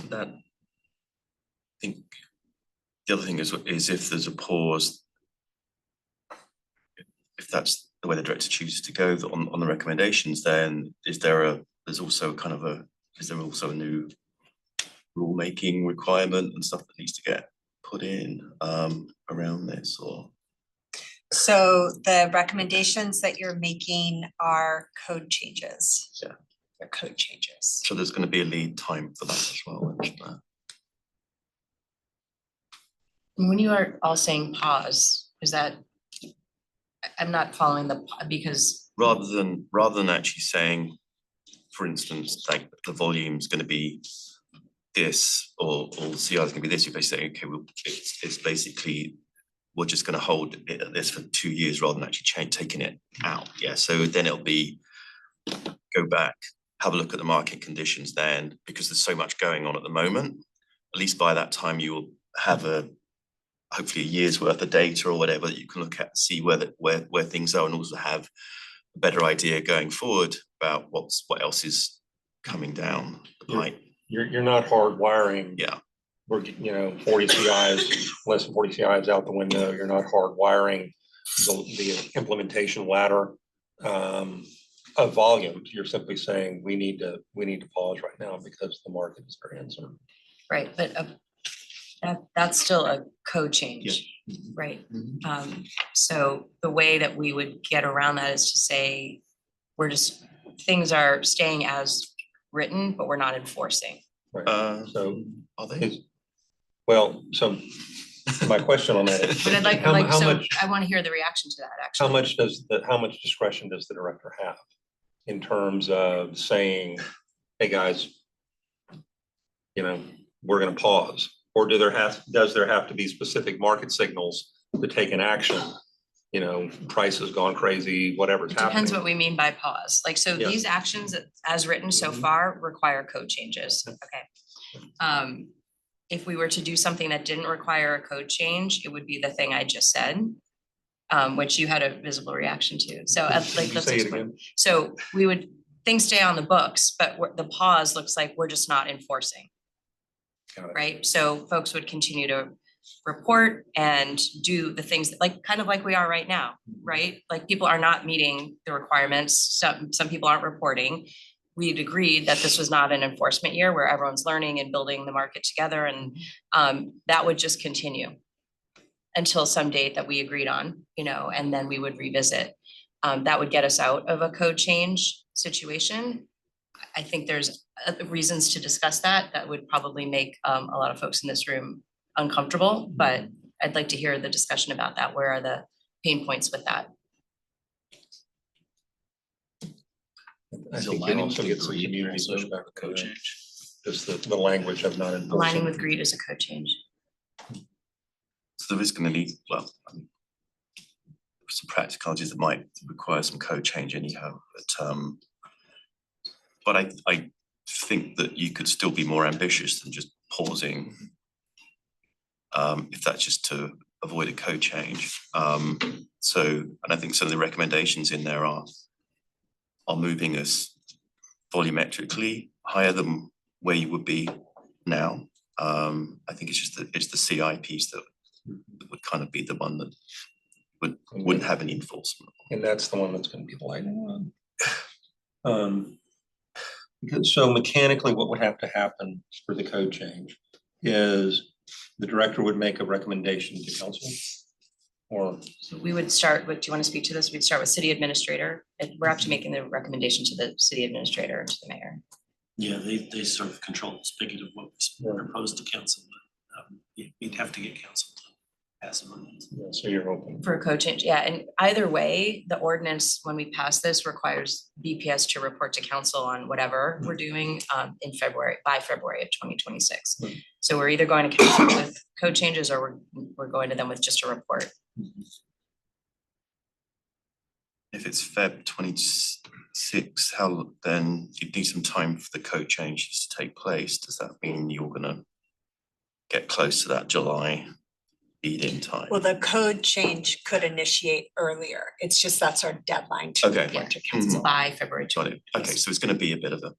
A: That, I think the other thing is if there's a pause, if that's the way the director chooses to go on the recommendations, then is there also a new rulemaking requirement and stuff that needs to get put in around this, or?
B: So the recommendations that you're making are code changes.
A: Yeah.
B: They're code changes.
A: So there's going to be a lead time for that as well.
F: When you are all saying pause, is that, I'm not following because.
A: Rather than actually saying, for instance, like the volume's going to be this or CI is going to be this, you basically say, okay, well, it's basically we're just gonna hold it at this for 2 years rather than actually taking it out. Yeah, so then it'll be, go back, have a look at the market conditions then, because there's so much going on at the moment. At least by that time you will have hopefully a year's worth of data or whatever that you can look at and see where things are, and also have a better idea going forward about what else is coming down the pipe.
H: You're not hardwiring.
A: Yeah.
H: We're, 40 CIs, less than 40 CIs out the window. You're not hardwiring the implementation ladder of volumes. You're simply saying we need to pause right now because the market is very uncertain.
F: Right, but that's still a code change, right? So the way that we would get around that is to say, things are staying as written, but we're not enforcing.
H: Right. So
A: are they?
H: So my question on that is,
F: But I want to hear the reaction to that, actually.
H: how much discretion does the director have in terms of saying, hey, guys, we're going to pause? Or does there have to be specific market signals to take an action? Price has gone crazy, whatever's
F: It
H: happening.
F: depends what we mean by pause.
H: Yeah.
F: These actions as written so far require code changes. Okay. If we were to do something that didn't require a code change, it would be the thing I just said, which you had a visible reaction to. So let's
H: Say it
F: explain.
H: again.
F: So things stay on the books, but the pause looks like we're just not enforcing.
H: Got it.
F: Right? So folks would continue to report and do the things kind of like we are right now, right? Like people are not meeting the requirements. Some people aren't reporting. We'd agreed that this was not an enforcement year where everyone's learning and building the market together, and that would just continue until some date that we agreed on, and then we would revisit. That would get us out of a code change situation. I think there's reasons to discuss that. That would probably make a lot of folks in this room uncomfortable, but I'd like to hear the discussion about that. Where are the pain points with that?
H: I
C: Is
H: think
C: aligning
H: you'll also
C: with
H: get some
C: greed
H: community
C: also
H: pushback
C: a code change?
H: Just the language of not enforcing.
F: Aligning with greed is a code change.
A: So there is going to need, some practicalities that might require some code change anyhow, but I think that you could still be more ambitious than just pausing, if that's just to avoid a code change. And I think some of the recommendations in there are moving us volumetrically higher than where you would be now. I think it's the CI piece that would kind of be the one that wouldn't have any enforcement.
H: And that's the one that's going to be the lightning one. Because so mechanically, what would have to happen for the code change is the director would make a recommendation to council. Or
F: So we would start with, do you want to speak to this? We'd start with city administrator, and we're actually making the recommendation to the city administrator and to the mayor.
J: Yeah, they sort of control the spigot of what was proposed to council, but we'd have to get council to pass an ordinance.
H: yeah, so you're open.
F: For a code change, yeah, and either way, the ordinance, when we pass this, requires BPS to report to council on whatever we're doing by February of 2026.
H: Right.
F: So we're either going to council with code changes or we're going to them with just a report.
A: If it's Feb 26, how then you need some time for the code changes to take place? Does that mean you're gonna get close to that July lead-in time?
B: Well, the code change could initiate earlier. It's just that's our deadline to
A: Okay.
B: report to
F: It's
B: council.
F: by February
A: Got it. Okay, so it's gonna be a bit of a,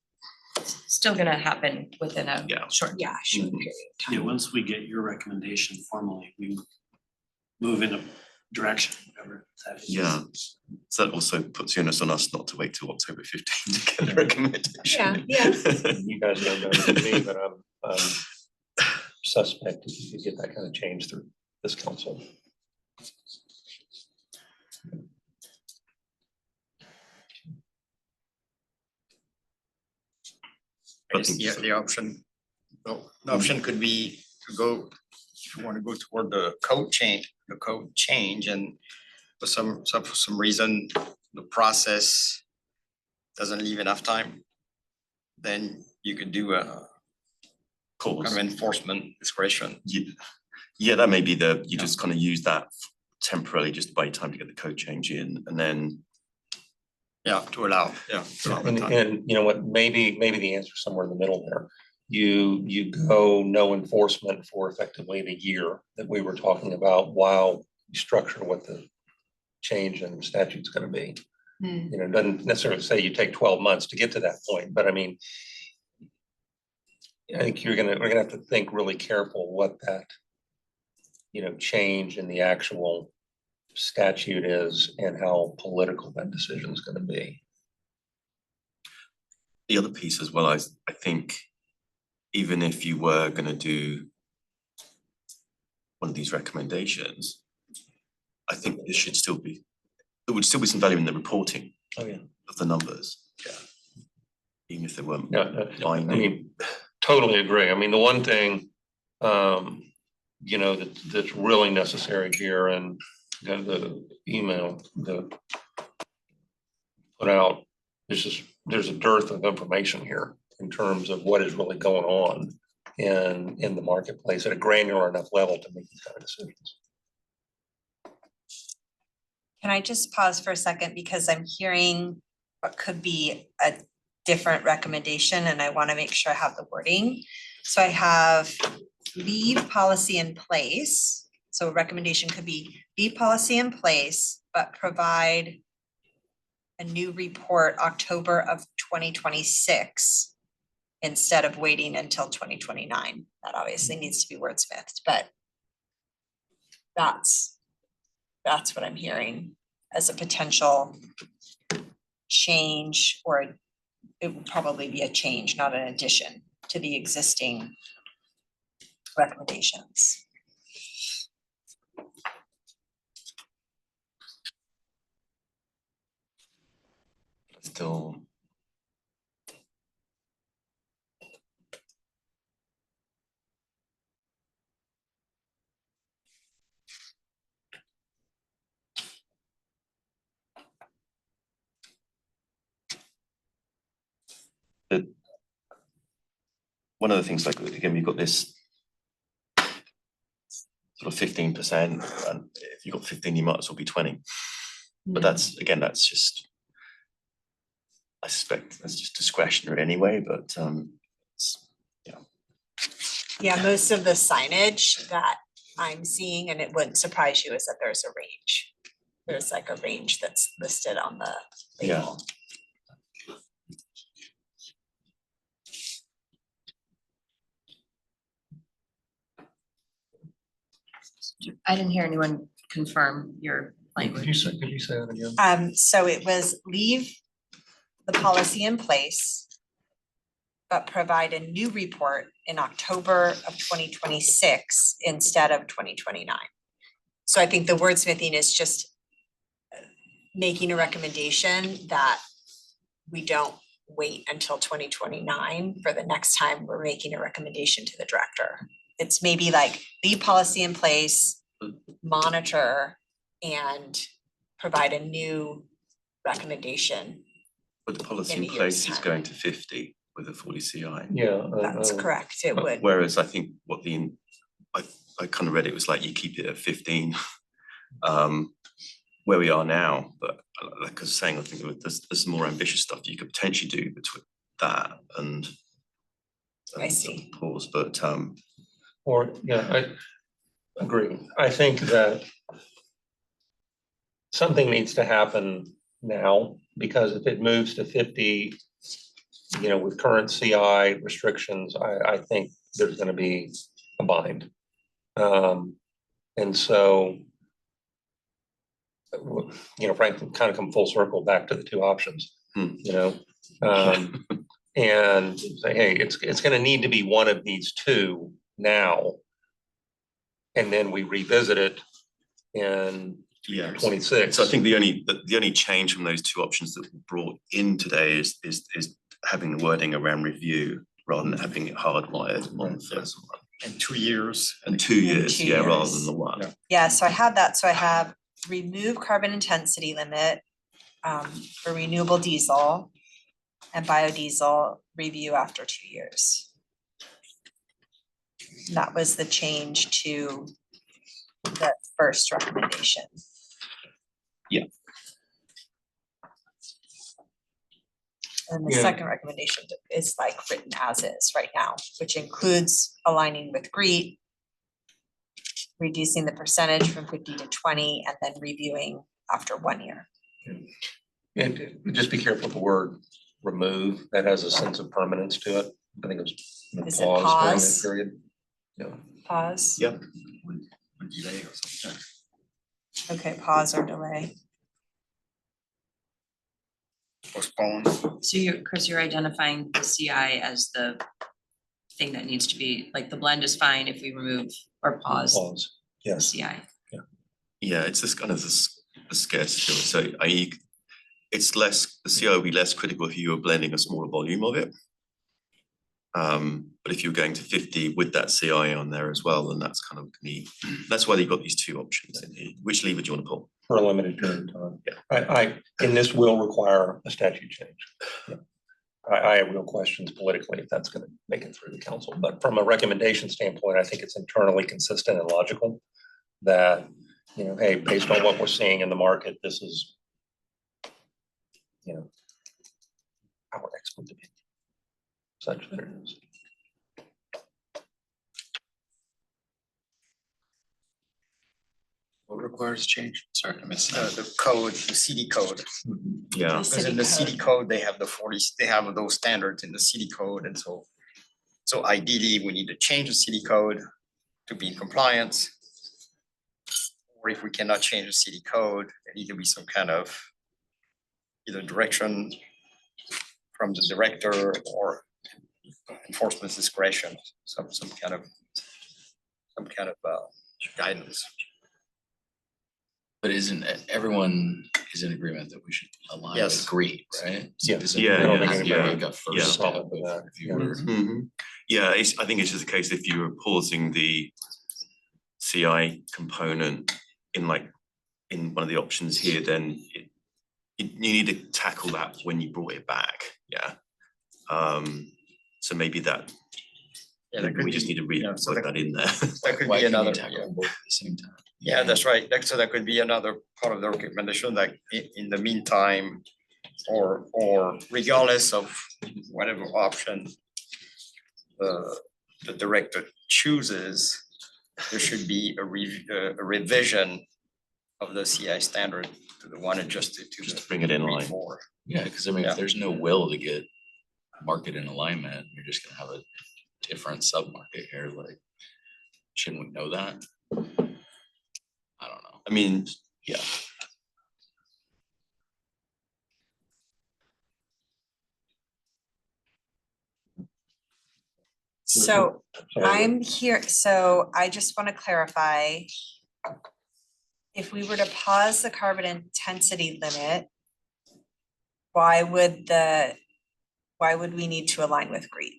F: Still gonna happen within a
A: Yeah.
F: short.
B: Yeah, short period of time.
J: Yeah, once we get your recommendation formally, we move in a direction, whatever that is.
A: yeah. So that also puts the onus on us not to wait till October 15 to get the recommendation.
B: Yeah.
H: You guys know better than me, but I'm suspect if you could get that kind of change through this council.
A: I
D: Yes,
A: think
D: yeah,
A: so.
D: the option, well, the option could be to go, if you want to go toward the code change and for some reason, the process doesn't leave enough time, then you could do a kind
A: Pause.
D: of enforcement discretion.
A: Yeah, Yeah, that may be you just kind of use that temporarily just to buy time to get the code change in, and then
D: Yeah, to allow the
H: And,
D: time.
H: and you know what, maybe the answer is somewhere in the middle there. You go no enforcement for effectively the year that we were talking about while you structure what the change in statute's gonna be.
B: Hmm.
H: You know, it doesn't necessarily say you take 12 months to get to that point, but I mean, I think we're gonna have to think really careful what that, you know, change in the actual statute is and how political that decision is gonna be.
A: the other piece as well, I think even if you were gonna do one of these recommendations, I think there would still be some value in the reporting
H: Oh, yeah.
A: of the numbers. Yeah. Even if they weren't
H: Yeah, I
A: binding.
H: mean, totally agree. I mean, the one thing, you know, that's really necessary here, and the email that put out, there's a dearth of information here in terms of what is really going on in the marketplace at a granular enough level to make these kind of decisions.
B: Can I just pause for a second because I'm hearing what could be a different recommendation and I want to make sure I have the wording. So I have leave policy in place. So a recommendation could be leave policy in place, but provide a new report October of 2026 instead of waiting until 2029. That obviously needs to be wordsmithed, but that's what I'm hearing as a potential change, or it would probably be a change, not an addition to the existing recommendations.
A: Still. One of the things, like, again, we've got this sort of 15%, and if you've got 15, you might as well be 20. But that's, again, that's just, I suspect that's just discretionary anyway, but
B: Yeah, most of the signage that I'm seeing, and it wouldn't surprise you, is that there's a range. There's like a range that's listed on the label.
F: I didn't hear anyone confirm your
H: Could you
F: language.
H: say that again?
B: So it was leave the policy in place, but provide a new report in October of 2026 instead of 2029. So I think the wordsmithing is just making a recommendation that we don't wait until 2029 for the next time we're making a recommendation to the director. It's maybe like leave policy in place, monitor, and provide a new recommendation.
A: but the policy
B: In
A: in
B: a year's
A: place is
B: time.
A: going to 50 with a 40 CI.
H: Yeah.
B: That's correct, it would.
A: Whereas I think I kind of read it was like you keep it at 15, where we are now. But like I was saying, I think there's some more ambitious stuff you could potentially do between that and
B: I see.
A: pause. But
H: Or, yeah, I agree. I think that something needs to happen now, because if it moves to 50, you know, with current CI restrictions, I think there's gonna be a bind. And so, you know, frankly, kind of come full circle back to the two options, you know? And say, hey, it's gonna need to be one of these two now. And then we revisit it in
A: yeah,
H: 26.
A: so I think the only change from those two options that were brought in today is having the wording around review rather than having it hardwired on the first one.
D: And 2 years.
A: And 2 years,
B: 2
A: yeah, rather
B: years.
A: than the one.
D: Yeah.
B: Yeah, so I have that. So I have remove carbon intensity limit for renewable diesel and biodiesel review after 2 years. That was the change to the first recommendation.
A: Yeah.
B: And the
H: Yeah.
B: second recommendation is like written as is right now, which includes aligning with GREET, reducing the percentage from 50 to 20, and then reviewing after 1 year.
H: And just be careful with the word remove, that has a sense of permanence to it. I think it's
B: Is it
H: pause during
B: pause?
H: that period. Yeah.
B: Pause.
A: Yeah.
D: Delay or something.
B: Okay, pause or delay.
D: Postpone.
F: So you're, Chris, you're identifying the CI as the thing that needs to be, like the blend is fine if we remove or pause
H: Pause,
F: the
H: yes.
F: CI.
A: Yeah, it's this kind of the scarcity of it. So I.e. it's less, the CI will be less critical if you are blending a smaller volume of it. But if you're going to 50 with that CI on there as well, then that's kind of me. That's why you've got these two options in here. Which lever do you want to pull?
H: For a limited period of time.
A: Yeah.
H: And this will require a statute change. Yeah. I have real questions politically if that's gonna make it through the council, but from a recommendation standpoint, I think it's internally consistent and logical that, you know, hey, based on what we're seeing in the market, this is, you know, our expert opinion. Such that it is.
C: What requires change? Sorry, I missed that.
D: The code, the CD code.
A: Yeah.
D: Because in the CD code, they have the 40, they have those standards in the CD code, and so ideally, we need to change the CD code to be in compliance. Or if we cannot change the CD code, there need to be some kind of either direction from the director or enforcement discretion, some kind of guidance.
C: But isn't everyone is in agreement that we should align
D: Yes.
C: with GREET, right? So
H: Yeah.
C: doesn't
A: Yeah,
C: that
A: yeah,
C: have to be
A: yeah.
C: like a
A: Yeah.
C: first step of
H: Yeah.
C: if you were.
A: Yeah, I think it's just a case if you were pausing the CI component in one of the options here, then you need to tackle that when you brought it back. Yeah. So maybe that.
D: Yeah, that
A: Maybe
D: could
A: we just
D: be,
A: need to
D: you know, so
A: put that in there.
D: That could
C: Why
D: be
C: can't you
D: another,
C: tackle
D: yeah.
C: them both at the same time?
D: Yeah, that's right. So that could be another part of the recommendation, like in the meantime, or regardless of whatever option the director chooses, there should be a revision of the CI standard to the one adjusted to
A: Just
D: the
A: bring it in line.
D: before.
C: Yeah, because I mean,
D: Yeah.
C: if there's no will to get market in alignment, you're just gonna have a different sub-market here, like, shouldn't we know that? I don't know.
A: I mean, yeah.
B: So
H: Sorry.
B: I'm here, so I just want to clarify. If we were to pause the carbon intensity limit, why would we need to align with GREET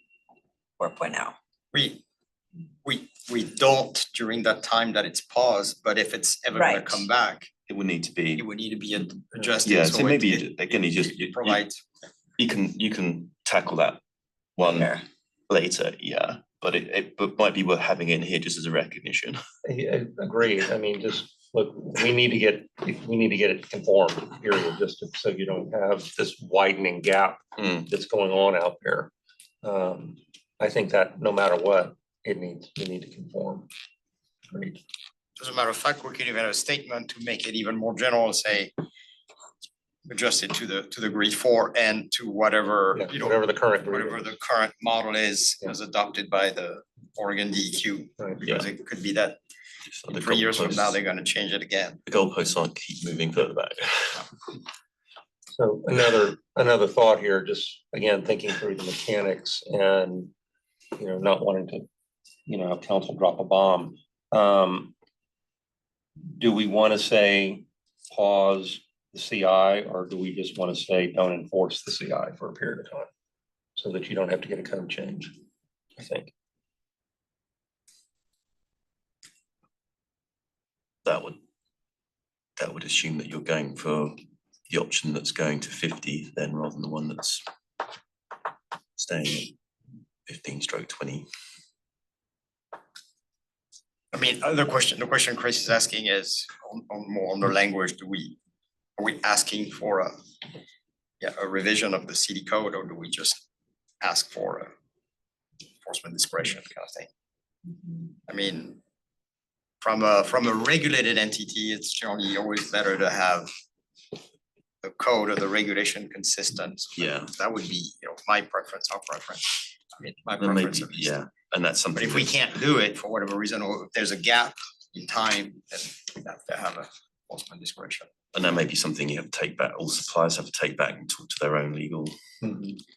B: 4.0?
D: We don't during that time that it's paused, but if it's ever gonna
B: Right.
D: come back,
A: It would need to be.
D: it would need to be adjusted.
A: Yeah, so maybe
D: it
A: again, you just
D: provides.
A: you can tackle that one
B: Later.
A: later, yeah. But it might be worth having it in here just as a recognition.
H: I agree. I mean, just look, we need to get it conformed, period, just so you don't have this widening gap that's going on out there. I think that no matter what, we need to conform. Agreed.
D: As a matter of fact, we could even have a statement to make it even more general, say adjust it to the GREET 4 and to whatever,
H: Yeah,
D: you know,
H: whatever the current.
D: whatever the current model is,
H: Yeah.
D: as adopted by the Oregon DEQ.
H: Right.
D: Because it could be that
A: So
D: in
A: the
D: 3 years from now,
A: goalposts-
D: they're gonna change it again.
A: The goalposts aren't keep moving further back.
H: So another thought here, just again, thinking through the mechanics and, you know, not wanting to, you know, have council drop a bomb. Do we want to say pause the CI, or do we just want to say don't enforce the CI for a period of time? So that you don't have to get a code change, I think.
A: That would assume that you're going for the option that's going to 50 then rather than the one that's staying at 15/20.
D: I mean, the question Chris is asking is on more on the language, are we asking for a revision of the city code, or do we just ask for a enforcement discretion kind of thing? I mean, from a regulated entity, it's generally always better to have the code or the regulation consistent.
A: Yeah.
D: That would be, my preference, our preference. I mean, my
A: Then
D: preference
A: maybe,
D: at least.
A: yeah, and that's something.
D: But if we
A: that-
D: can't do it for whatever reason, or if there's a gap in time, then we have to have a enforcement discretion.
A: And that may be something you have to take back, all suppliers have to take back and talk to their own legal.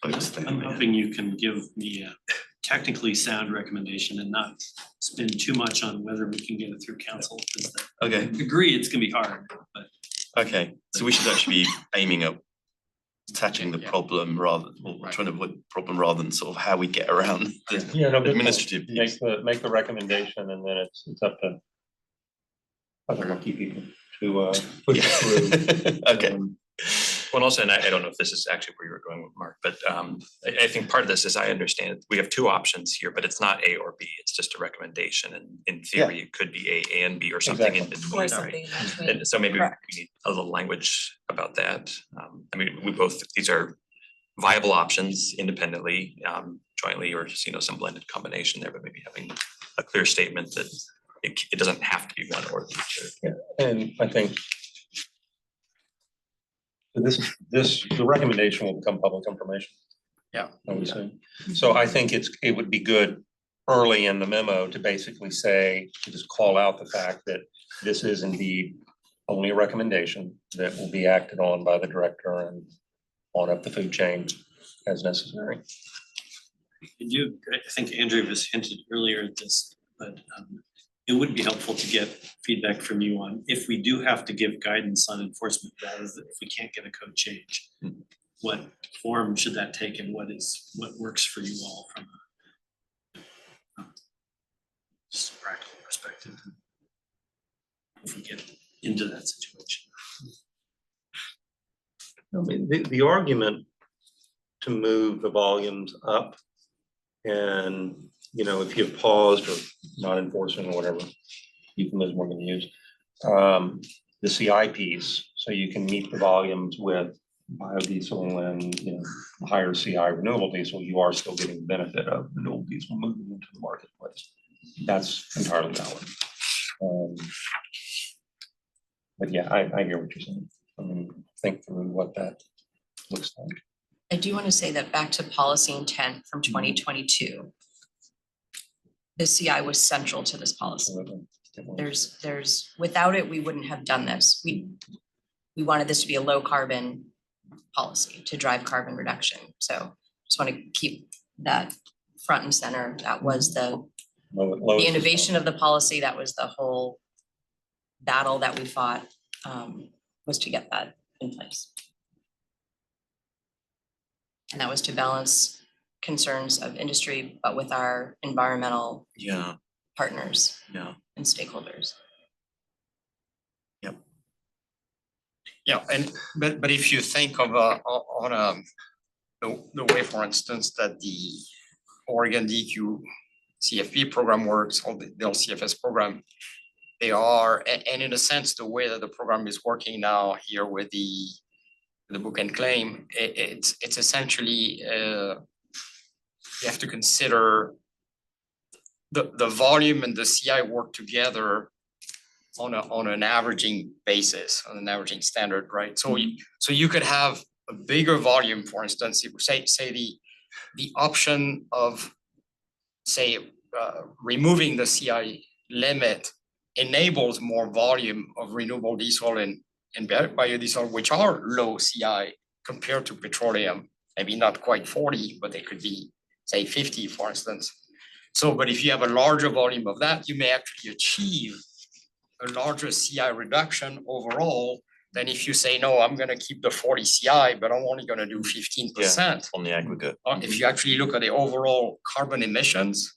A: folks there,
J: I'm
A: yeah.
J: hoping you can give me a technically sound recommendation and not spend too much on whether we can get it through council, because I
A: Okay,
J: agree it's gonna be hard, but
A: okay, so we should actually be aiming at tackling the
D: Yeah.
A: problem rather, or
D: Right.
A: trying to avoid the problem rather than sort of how we get around the
H: Yeah, no, good point.
A: administrative piece.
H: Make the recommendation and then it's up to other lucky people to push it through.
A: Okay.
I: Well, also, and I don't know if this is actually where you were going with Mark, but I think part of this is, I understand it, we have two options here, but it's not A or B, it's just a recommendation, and in theory, it could be A and B or something in
H: Exactly.
I: between,
B: Or
I: right?
B: something in between.
I: And so maybe we
B: Correct.
I: need a little language about that. I mean, these are viable options independently, jointly, or just, some blended combination there, but maybe having a clear statement that it doesn't have to be one or the other.
H: And I think the recommendation will become public information.
D: Yeah.
H: Obviously. So I think it would be good early in the memo to basically say, to just call out the fact that this is indeed only a recommendation that will be acted on by the director and on up the food chain as necessary.
J: I think Andrew was hinted earlier at this, but it would be helpful to get feedback from you on if we do have to give guidance on enforcement, rather than if we can't get a code change. What form should that take, and what works for you all from a just practical perspective? If we get into that situation.
H: I mean, the argument to move the volumes up and, if you've paused or not enforcing or whatever, euphemism we're gonna use, the CI piece, so you can meet the volumes with biodiesel and, higher CI renewable diesel, you are still getting the benefit of renewable diesel moving into the marketplace. That's entirely valid. But yeah, I hear what you're saying. I mean, think through what that looks like.
F: I do want to say that back to policy intent from 2022. The CI was central to this policy. Without it, we wouldn't have done this. We wanted this to be a low carbon policy to drive carbon reduction. So just want to keep that front and center. That was the innovation of the policy. That was the whole battle that we fought, was to get that in place. And that was to balance concerns of industry, but with our environmental
A: Yeah,
F: partners
A: yeah,
F: and stakeholders.
D: Yeah, but if you think of the way, for instance, that the Oregon DQ CFP program works, or the LCFS program, they are, and in a sense, the way that the program is working now here with the book and claim, it's essentially you have to consider the volume and the CI work together on an averaging basis, on an averaging standard, right? So you could have a bigger volume, for instance, if say the option of removing the CI limit enables more volume of renewable diesel and biodiesel, which are low CI compared to petroleum, maybe not quite 40, but they could be, say, 50, for instance. So, but if you have a larger volume of that, you may actually achieve a larger CI reduction overall than if you say, no, I'm gonna keep the 40 CI, but I'm only gonna do 15%.
A: on the aggregate.
D: If you actually look at the overall carbon emissions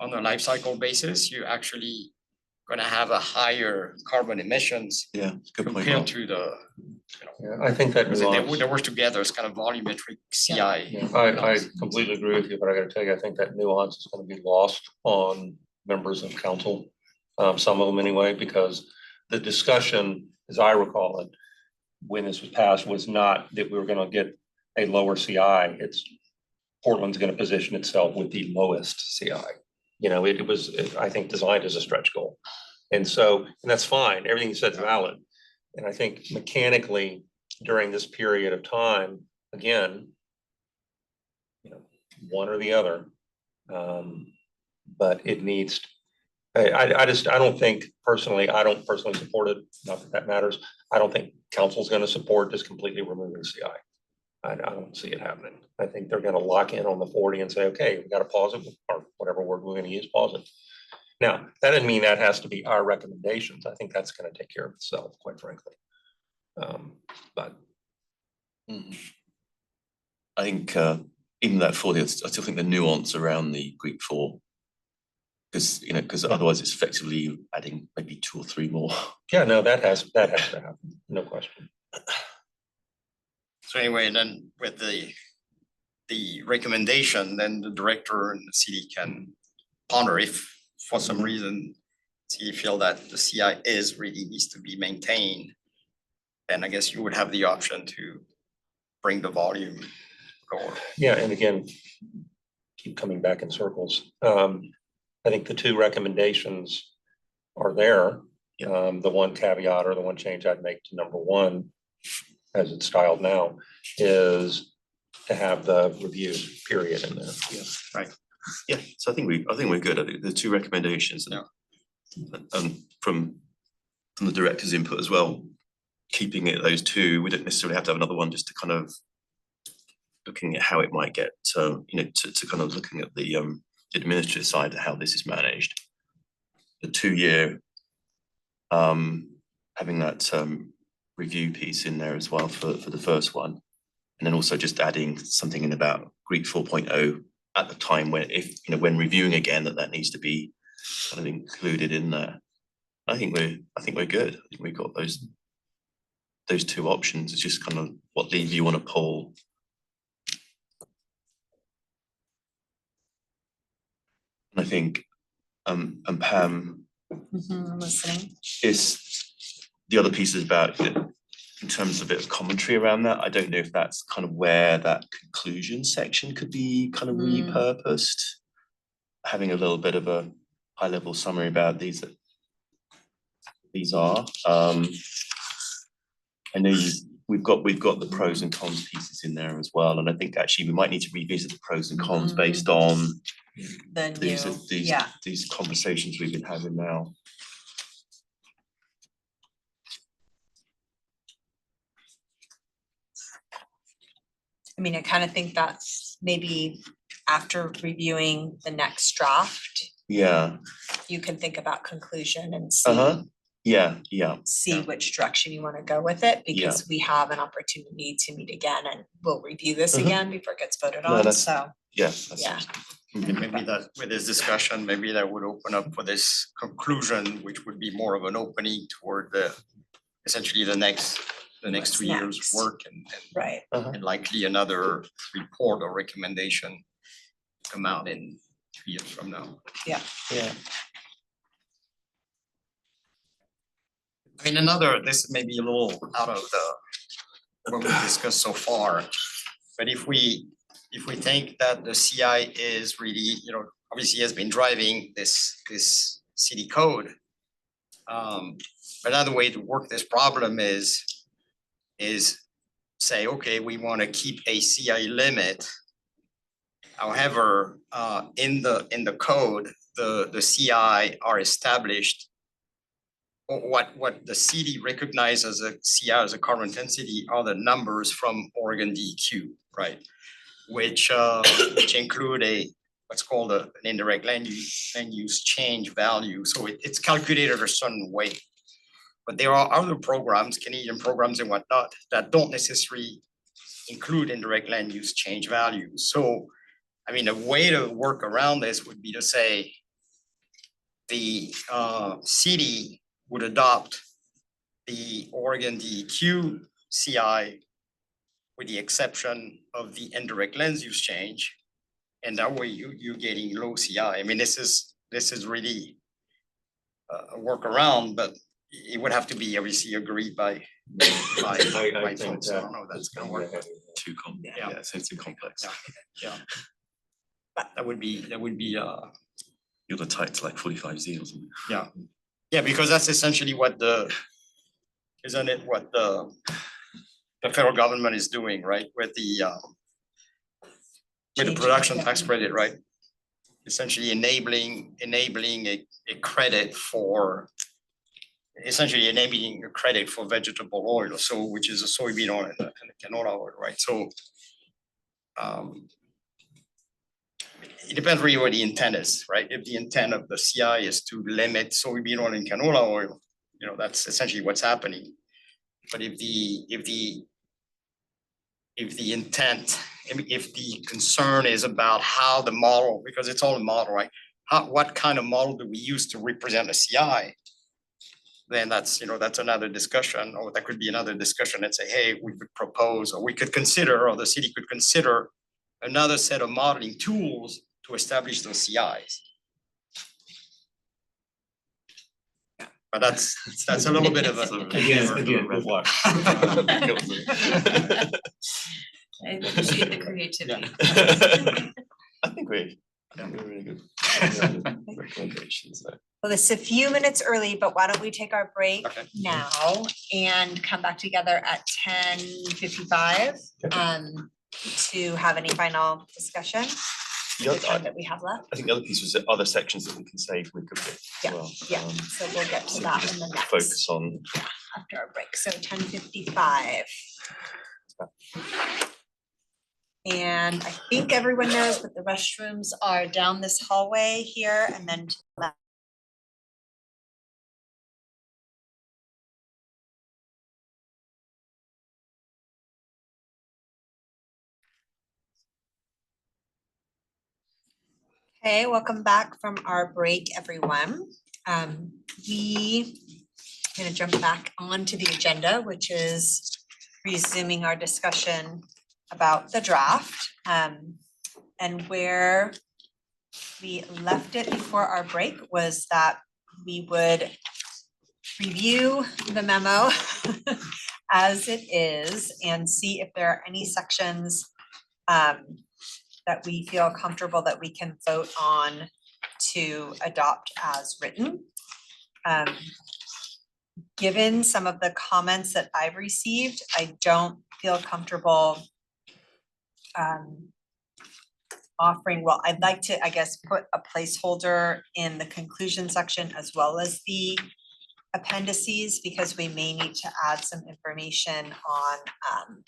D: on a life cycle basis, you're actually gonna have a higher carbon emissions
A: Yeah, good point.
D: compared
A: Mark.
D: to the,
H: Yeah, I think that nuance.
D: they work together as kind of volumetric CI.
H: Yeah, I completely agree with you, but I gotta tell you, I think that nuance is gonna be lost on members of council. some of them anyway, because the discussion, as I recall it, when this was passed, was not that we were gonna get a lower CI. It's Portland's gonna position itself with the lowest CI. You know, it was, I think, designed as a stretch goal. And so, and that's fine. Everything you said is valid. And I think mechanically during this period of time, again, you know, one or the other. But it needs, I don't think personally, I don't personally support it, not that that matters. I don't think council's gonna support just completely removing CI. I don't see it happening. I think they're gonna lock in on the 40 and say, okay, we gotta pause it, or whatever word we're gonna use, pause it. Now, that doesn't mean that has to be our recommendations. I think that's gonna take care of itself, quite frankly. But
A: I think even that 40, I still think the nuance around the Greek 4, because otherwise it's effectively adding maybe 2 or 3 more.
H: yeah, no, that has to happen, no question.
D: So anyway, then with the recommendation, then the director and the city can ponder if for some reason city feel that the CI is really needs to be maintained, then I guess you would have the option to bring the volume lower.
H: Yeah, and again, keep coming back in circles. I think the 2 recommendations are there. The one caveat or the one change I'd make to number 1, as it's styled now, is to have the review period in there.
A: Yeah, right. Yeah, so I think we're good. I think the 2 recommendations and from the director's input as well, keeping it those 2, we don't necessarily have to have another one just to kind of looking at how it might get, to kind of looking at the administrative side of how this is managed. The 2-year, having that review piece in there as well for the first one, and then also just adding something in about Greek 4.0 at the time when, if when reviewing again, that needs to be kind of included in there. I think we're good. I think we've got those 2 options. It's just kind of what lever you want to pull. And I think and Pam,
B: I'm listening.
A: is the other piece is about in terms of a bit of commentary around that. I don't know if that's kind of where that conclusion section could be kind of repurposed, having a little bit of a high level summary about these are. I know we've got the pros and cons pieces in there as well, and I think actually we might need to revisit the pros and cons based on these conversations we've been having now.
B: I mean, I kind of think that's maybe after reviewing the next draft,
A: Yeah.
B: you can think about conclusion and see.
A: Yeah.
B: See which direction you want to go with it, because we have an opportunity to meet again and we'll review this again before it gets voted on, so.
A: Yeah.
D: And maybe that with this discussion, maybe that would open up for this conclusion, which would be more of an opening toward essentially the next 2 years' work and
B: Right.
D: and likely another report or recommendation come out in 2 years from now.
B: Yeah.
D: I mean, this may be a little out of what we've discussed so far, but if we think that the CI is really, obviously has been driving this city code. Another way to work this problem is say, okay, we want to keep a CI limit. However, in the code, the CI are established. What the city recognizes as a CI as a carbon intensity are the numbers from Oregon DEQ, right? Which include what's called an indirect land use change value. So it's calculated a certain way. But there are other programs, Canadian programs and whatnot, that don't necessarily include indirect land use change values. So, I mean, a way to work around this would be to say the city would adopt the Oregon DEQ CI with the exception of the indirect land use change. And that way you're getting low CI. I mean, this is really a workaround, but it would have to be obviously agreed by
H: I think
D: folks. I don't know if that's gonna work.
A: Too complex.
D: Yeah.
A: Yeah, so too complex.
D: Yeah. That would be,
A: You're the tight to like 45Z or something.
D: yeah, because that's essentially what isn't it what the federal government is doing, right, with the production tax credit, right? Essentially enabling a credit for, essentially enabling a credit for vegetable oil, so which is a soybean oil and a canola oil, right? So it depends really what the intent is, right? If the intent of the CI is to limit soybean oil and canola oil, that's essentially what's happening. But if the intent, if the concern is about how the model, because it's all a model, right? What kind of model do we use to represent a CI? Then that's another discussion, or that could be another discussion and say, hey, we could propose, or we could consider, or the city could consider another set of modeling tools to establish those CIs. But that's a little bit of a.
H: Again, good luck.
F: I appreciate the creativity.
A: I think we're really good. Recommendations there.
B: Well, it's a few minutes early, but why don't we take our break
D: Okay.
B: now and come back together at 10:55 to have any final discussion
A: The
B: with the time
A: other,
B: that we have left.
A: I think the other piece was that other sections that we can save we could pick as
B: Yeah,
A: well.
B: yeah. So we'll get to
A: So
B: that
A: just
B: in the next,
A: focus on.
B: after our break. So 10:55. And I think everyone knows that the restrooms are down this hallway here and then to the left. Okay, welcome back from our break, everyone. I'm gonna jump back onto the agenda, which is resuming our discussion about the draft. And where we left it before our break was that we would review the memo as it is and see if there are any sections that we feel comfortable that we can vote on to adopt as written. Given some of the comments that I've received, I don't feel comfortable offering, well, I'd like to, I guess, put a placeholder in the conclusion section as well as the appendices, because we may need to add some information on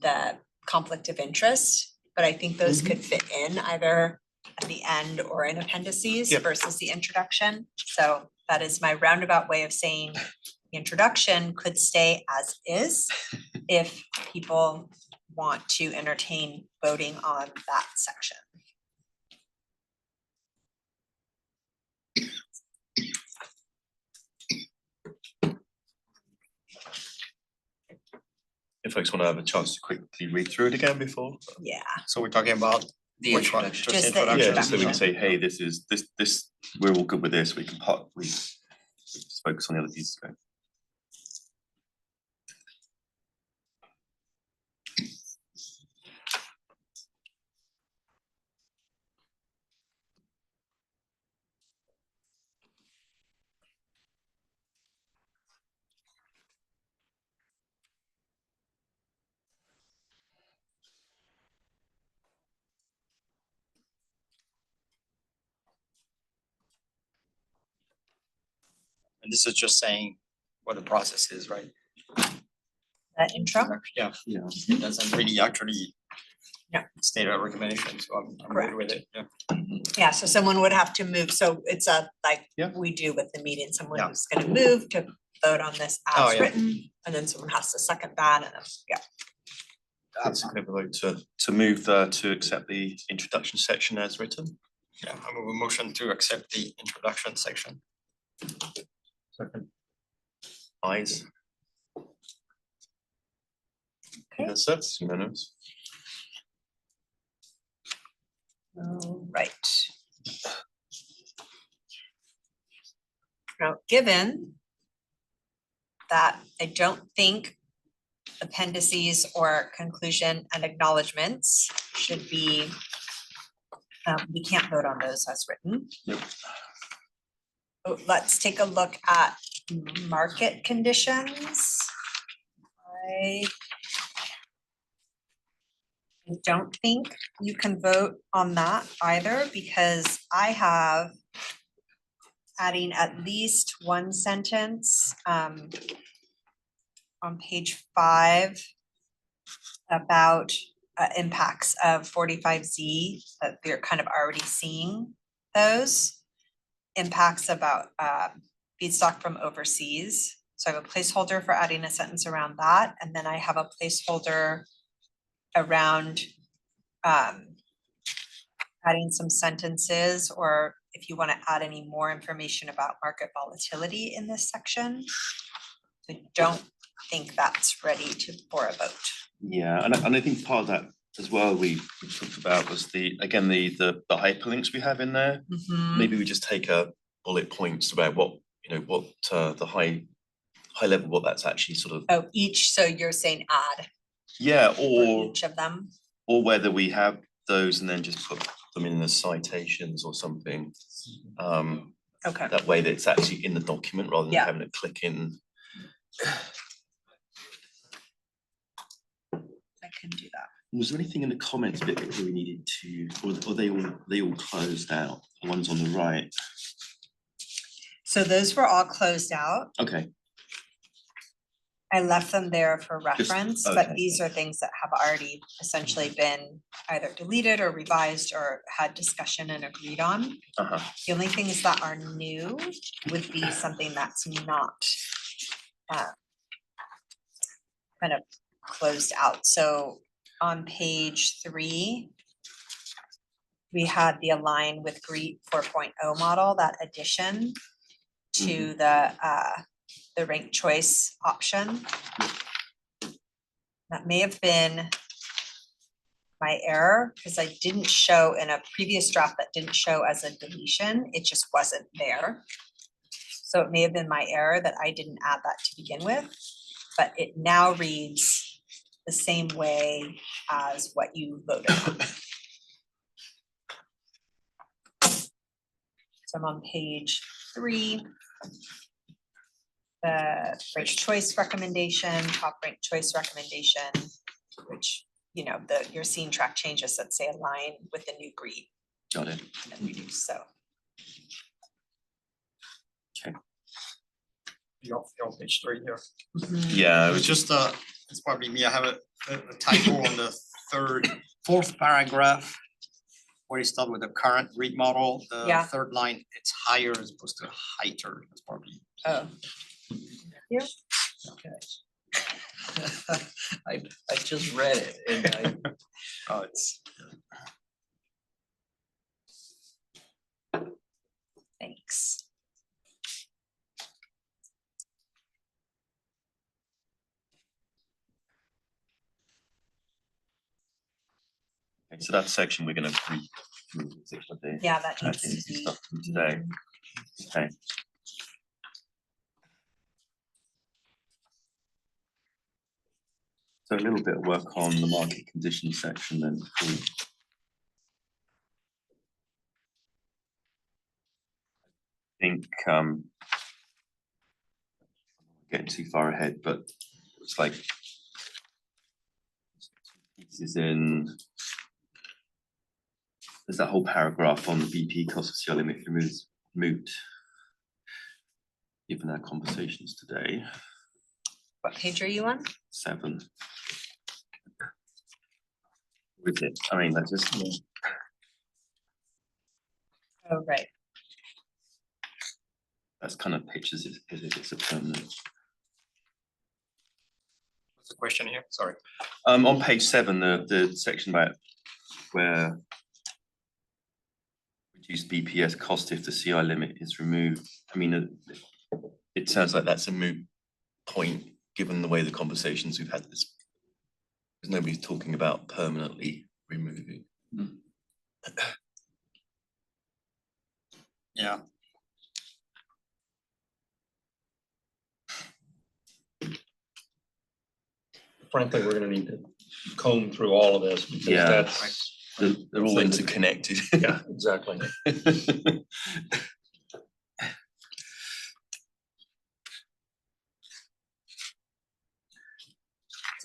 B: the conflict of interest. But I think those could fit in either at the end or in appendices
A: Yep.
B: versus the introduction. So that is my roundabout way of saying the introduction could stay as is if people want to entertain voting on that section.
A: If folks want to have a chance to quickly read through it again before.
B: Yeah,
D: So we're talking about
E: The
D: which one?
E: introduction.
B: Just the
A: Yeah, just so we can
B: introduction.
A: say, hey, this, we're all good with this, we can just focus on the other pieces. Okay?
D: And this is just saying what the process is, right?
B: that intro.
D: Yeah,
A: Yeah.
D: it doesn't really actually
B: Yeah.
D: state a recommendation, so I'm good with it, yeah.
B: Yeah, so someone would have to move, so it's a, like,
A: Yeah.
B: we do with the meeting, someone
D: Yeah.
B: who's gonna move to vote on this
D: Oh,
B: as
D: yeah.
B: written, and then someone has to second that, and then, yeah.
A: That's kind of like to move to accept the introduction section as written.
D: Yeah, I move a motion to accept the introduction section.
H: Second.
A: Ayes.
B: Okay.
A: That's unanimous.
B: All right. Now, given that I don't think appendices or conclusion and acknowledgements should be, we can't vote on those as written.
A: Yep.
B: Oh, let's take a look at market conditions. I don't think you can vote on that either, because I have adding at least one sentence on page 5 about impacts of 45Z, that we're kind of already seeing those impacts about feedstock from overseas. So I have a placeholder for adding a sentence around that, and then I have a placeholder around adding some sentences, or if you want to add any more information about market volatility in this section. I don't think that's ready for a vote.
A: Yeah, and I think part of that as well we talked about was the hyperlinks we have in there. Maybe we just take a bullet points about what, you know, what the high level, what that's actually sort of.
B: Oh, each, so you're saying add
A: Yeah,
B: for
A: or
B: each of them?
A: or whether we have those and then just put them in the citations or something.
B: Okay,
A: That way that it's actually in the document rather than
B: Yeah.
A: having to click in.
B: I can do that.
A: Was there anything in the comments bit that we needed to, or they all closed out, the ones on the right?
B: So those were all closed out.
A: Okay,
B: I left them there for reference, but
A: okay.
B: these are things that have already essentially been either deleted or revised or had discussion and agreed on. The only things that are new would be something that's not kind of closed out. So on page 3, we had the align with GREET 4.0 model, that addition to the ranked choice option. That may have been my error, because I didn't show in a previous draft that didn't show as a deletion, it just wasn't there. So it may have been my error that I didn't add that to begin with, but it now reads the same way as what you voted on. So I'm on page 3. The ranked choice recommendation, top ranked choice recommendation, which, you know, you're seeing track changes that say align with the new GREET
A: Got it.
B: and reduce, so.
D: You're on page 3 here.
A: Yeah, it was
D: It's
A: just,
D: just it's probably me, I have a typo on the fourth paragraph. Where you start with the current read model, the
B: Yeah.
D: third line, it's higher as opposed to heighter, that's probably.
B: Oh,
E: I just read it and
D: Oh, it's.
B: thanks.
A: okay, so that section we're gonna read through with the
B: Yeah, that needs
A: actually
B: to be.
A: stuff from today. Okay. So a little bit of work on the market conditions section then. Before I think getting too far ahead, but it's like pieces in. There's that whole paragraph on the BP cost of CI limit removes moot. Given our conversations today,
B: What page are you on?
A: 7. With it, I mean, that's just.
B: Oh, right.
A: That's kind of pictures if it's a permanent.
D: What's the question here? Sorry.
A: On page 7, the section about where reduced BPS cost if the CI limit is removed. I mean, it sounds like that's a moot point, given the way the conversations we've had this. Because nobody's talking about permanently removing.
D: Yeah.
H: frankly, we're gonna need to comb through all of this because
A: Yeah.
H: that's.
A: They're all interconnected.
H: Yeah, exactly.
A: It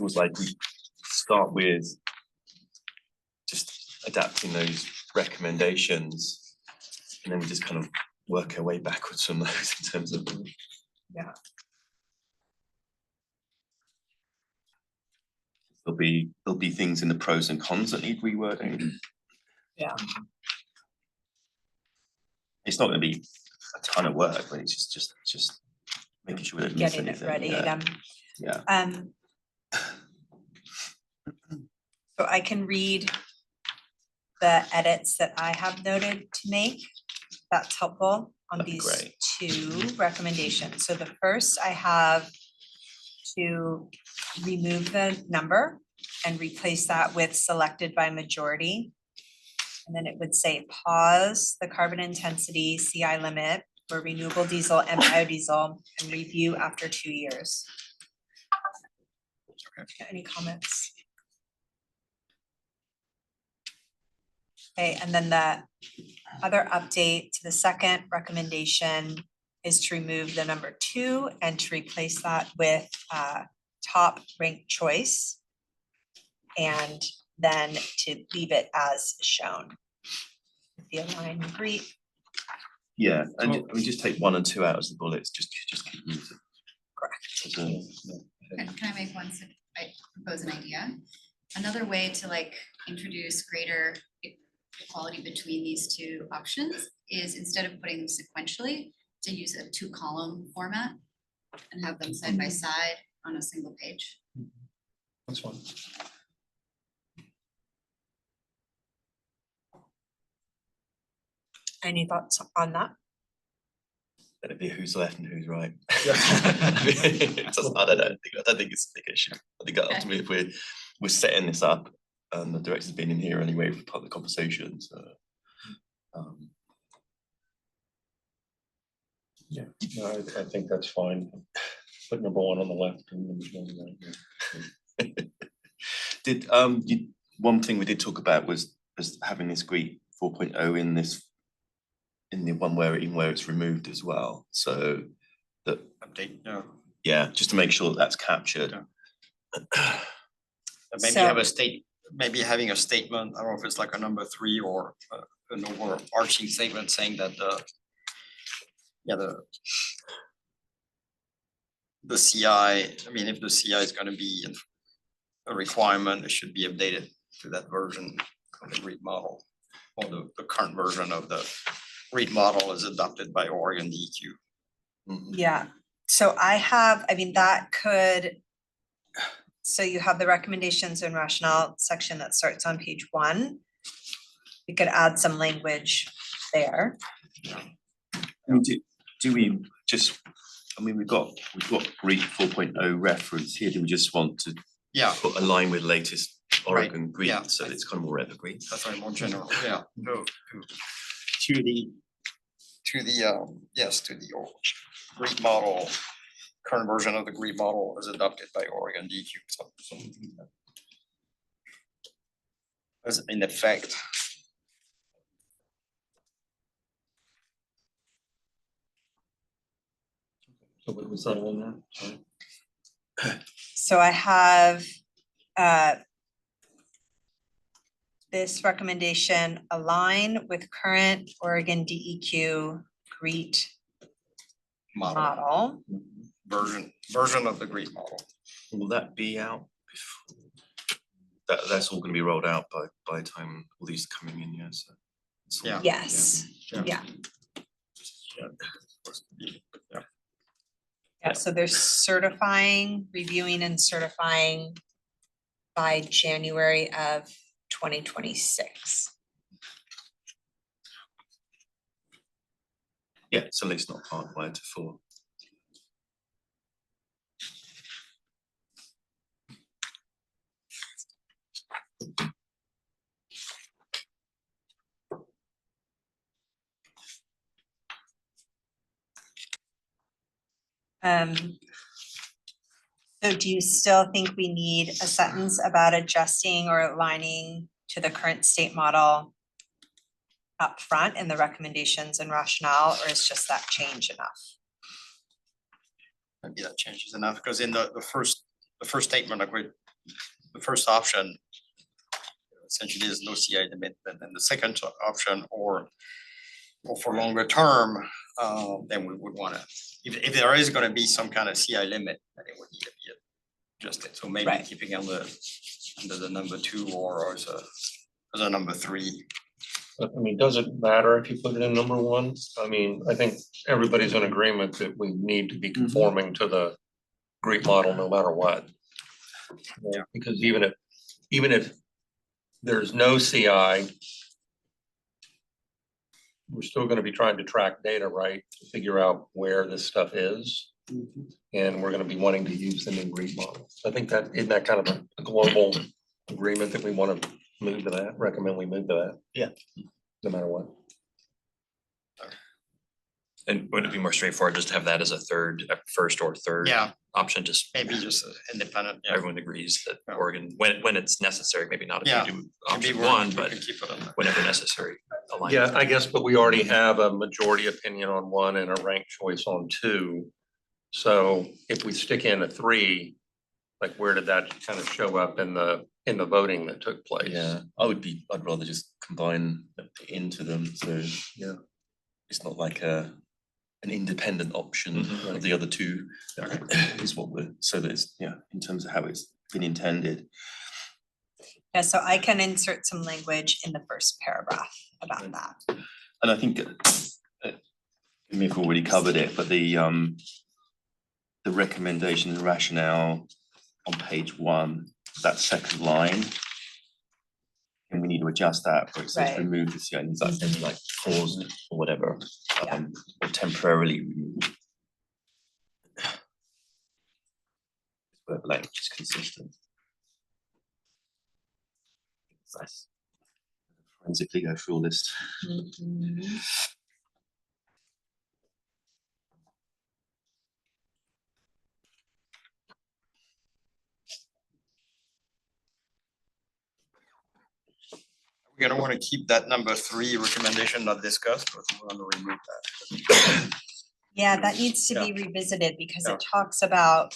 A: was like we start with just adapting those recommendations, and then we just kind of work our way backwards from those in terms of.
B: Yeah.
A: There'll be things in the pros and cons that need rewording.
B: Yeah.
A: It's not going to be a ton of work, but it's just making sure we don't miss
B: Getting it
A: anything.
B: ready
A: Yeah.
B: again.
A: Yeah.
B: So I can read the edits that I have noted to make. That's helpful on
A: That'd be
B: these
A: great.
B: two recommendations. So the first I have to remove the number and replace that with selected by majority. And then it would say pause the carbon intensity CI limit for renewable diesel and biodiesel and review after 2 years. Any comments? Okay, and then the other update to the second recommendation is to remove the number 2 and to replace that with top ranked choice. And then to leave it as shown. The align agree.
A: Yeah, and I mean, just take 1 and 2 out as the bullets. Just keep using.
B: Correct.
G: Can I make I propose an idea? Another way to like introduce greater equality between these two options is instead of putting them sequentially, to use a 2-column format and have them side by side on a single page.
H: That's fine.
B: Any thoughts on that?
A: Let it be who's left and who's right.
H: Yeah.
A: I don't think it's a big issue. I think ultimately if we're setting this up and the director's been in here anyway for part of the conversation, so.
H: Yeah, no, I think that's fine. Put number 1 on the left and number 1 on the right.
A: Did one thing we did talk about was having this GREET 4.0 in the one where it's removed as well, so that
D: Update,
A: yeah, just to make sure that that's captured.
D: maybe
B: So-
D: have maybe having a statement, I don't know if it's like a number 3 or an overarching statement saying that the CI, I mean, if the CI is gonna be a requirement, it should be updated to that version of the GREET model. Or the current version of the GREET model is adopted by Oregon DEQ.
B: Yeah, so so you have the recommendations and rationale section that starts on page 1. You could add some language there.
A: I mean, do we just, I mean, we've got GREET 4.0 reference here, do we just want to
D: Yeah,
A: put a line with latest Oregon GREET,
D: yeah.
A: so it's kind of more evergreen?
D: that's right, more general, yeah. To the GREET model, current version of the GREET model is adopted by Oregon DEQ. As in effect.
H: So we settle on that.
B: So I have this recommendation align with current Oregon DEQ GREET model.
D: Version of the GREET model.
A: Will that be out before? That's all gonna be rolled out by the time all these coming in, yeah, so. it's all-
D: Yeah.
B: Yes,
D: Yeah.
B: yeah,
D: Yeah.
B: yeah, so they're certifying, reviewing and certifying by January of 2026.
A: Yeah, so it's not hardwired to 4.
B: Um, So do you still think we need a sentence about adjusting or aligning to the current state model up front in the recommendations and rationale, or is just that change enough?
D: Maybe that changes enough, because in the first statement, like the first option essentially is no CI limit, and then the second option or for longer term, then we would wanna, if there is gonna be some kind of CI limit, then it would need to be adjusted, so maybe
B: Right.
D: keeping under the number 2 or as a number 3.
H: I mean, does it matter if you put it in number 1? I mean, I think everybody's in agreement that we need to be conforming to the GREET model no matter what.
D: Yeah.
H: Because even if there's no CI, we're still gonna be trying to track data, right? To figure out where this stuff is. And we're gonna be wanting to use the new GREET model. So I think that, isn't that kind of a global agreement that we wanna move to that, recommend we move to that?
A: Yeah.
H: No matter what.
I: And would it be more straightforward just to have that as a first or third
D: Yeah,
I: option, just
D: maybe just independent, yeah.
I: everyone agrees that
D: Yeah.
I: Oregon, when it's necessary, maybe not
D: Yeah.
I: if you do
D: Maybe
I: option
D: we're-
I: 1,
D: we
I: but
D: can keep it on that.
I: whenever necessary. align.
H: Yeah, I guess, but we already have a majority opinion on 1 and a ranked choice on 2. So if we stick in a 3, like where did that kind of show up in the voting that took place?
A: Yeah, I'd rather just combine into them, so yeah. It's not like an independent option of the other 2 is what we're, so that it's, yeah, in terms of how it's been intended.
B: Yeah, so I can insert some language in the first paragraph about that.
A: And I think, we've already covered it, but the recommendation and rationale on page 1, that second line, and we need to adjust that, where it says
B: Right.
A: remove the CI, needs that maybe like pause or whatever, or temporarily remove. Whatever language is consistent. Nice. Forensically go through all this.
D: We're gonna wanna keep that number 3 recommendation not discussed, but we're gonna remove that.
B: Yeah, that needs to be revisited because it talks about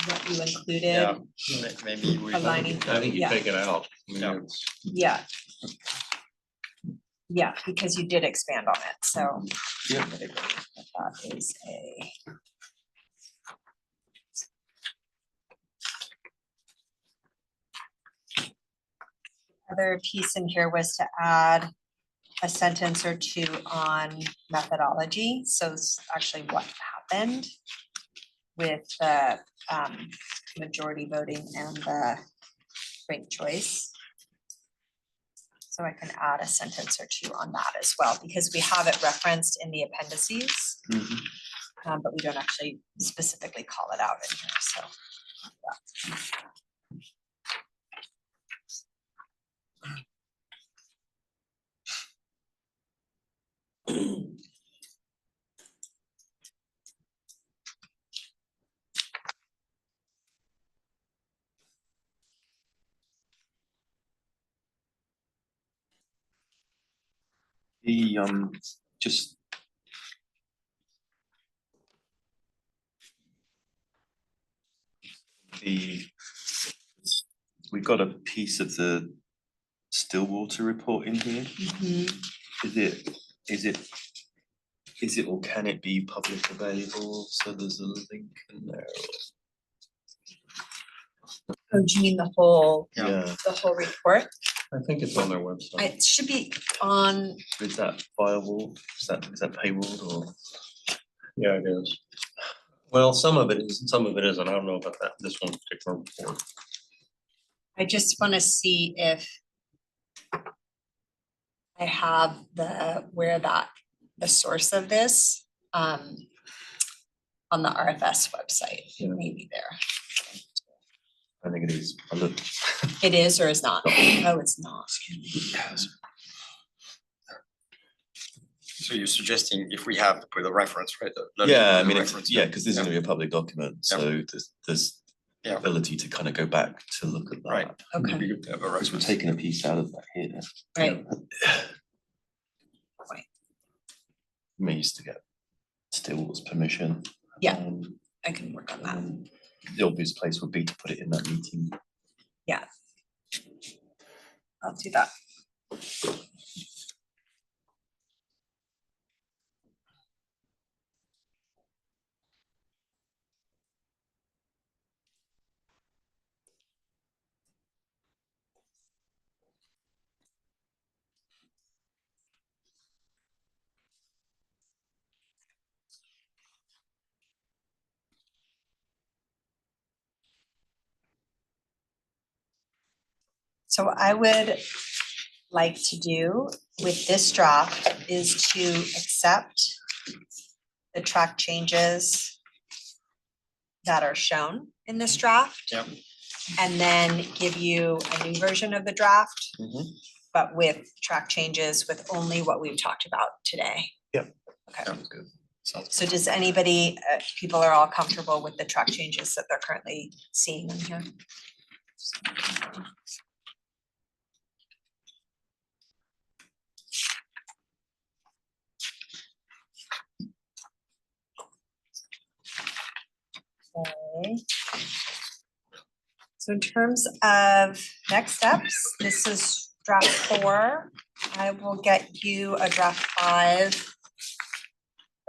B: what you
D: Yeah,
B: included.
D: maybe we.
B: Aligning.
H: I think you
B: Yeah.
H: take it out. I mean,
D: Yeah.
H: it's-
B: Yeah. Yeah, because you did expand on it, so.
A: Yeah.
B: I would agree that is a. Other piece in here was to add a sentence or 2 on methodology, so actually what happened with the majority voting and the ranked choice. So I can add a sentence or 2 on that as well, because we have it referenced in the appendices. But we don't actually specifically call it out in here, so.
A: The just we've got a piece of the Stillwater report in here. Is it or can it be public available? So there's a link in there.
B: Oh, do you mean the whole,
A: Yeah,
B: the whole report?
H: I think it's on their website.
B: It should be on,
A: is that viable? Is that paywalled or?
H: Yeah, it is. Well, some of it is, and some of it isn't. I don't know about that, this one particular report.
B: I just wanna see if I have where the source of this, on the RFS website,
H: Yeah.
B: maybe there.
A: I think it is. I looked.
B: It is or is not? Oh, it's not.
D: So you're suggesting if we have to put a reference, right?
A: Yeah, I mean,
D: reference,
A: yeah, because this is gonna be a public document, so there's
D: Yeah.
A: ability to kind of go back to look at that.
D: Right.
B: Okay.
D: It'd be good to have a
A: Because we're
D: reference.
A: taking a piece out of that here.
B: Right.
A: We used to get Still's permission.
B: Yeah.
A: Um,
B: I can work on that.
A: The obvious place would be to put it in that meeting.
B: I'll do that. So I would like to do with this draft is to accept the track changes that are shown in this draft.
D: Yep.
B: And then give you a new version of the draft,
A: Mhm.
B: but with track changes with only what we've talked about today.
A: Yep.
B: Okay.
D: Sounds good. Sounds
B: So does anybody, people are all comfortable with the track changes that they're currently seeing in here? Okay. So in terms of next steps, this is draft 4. I will get you a draft 5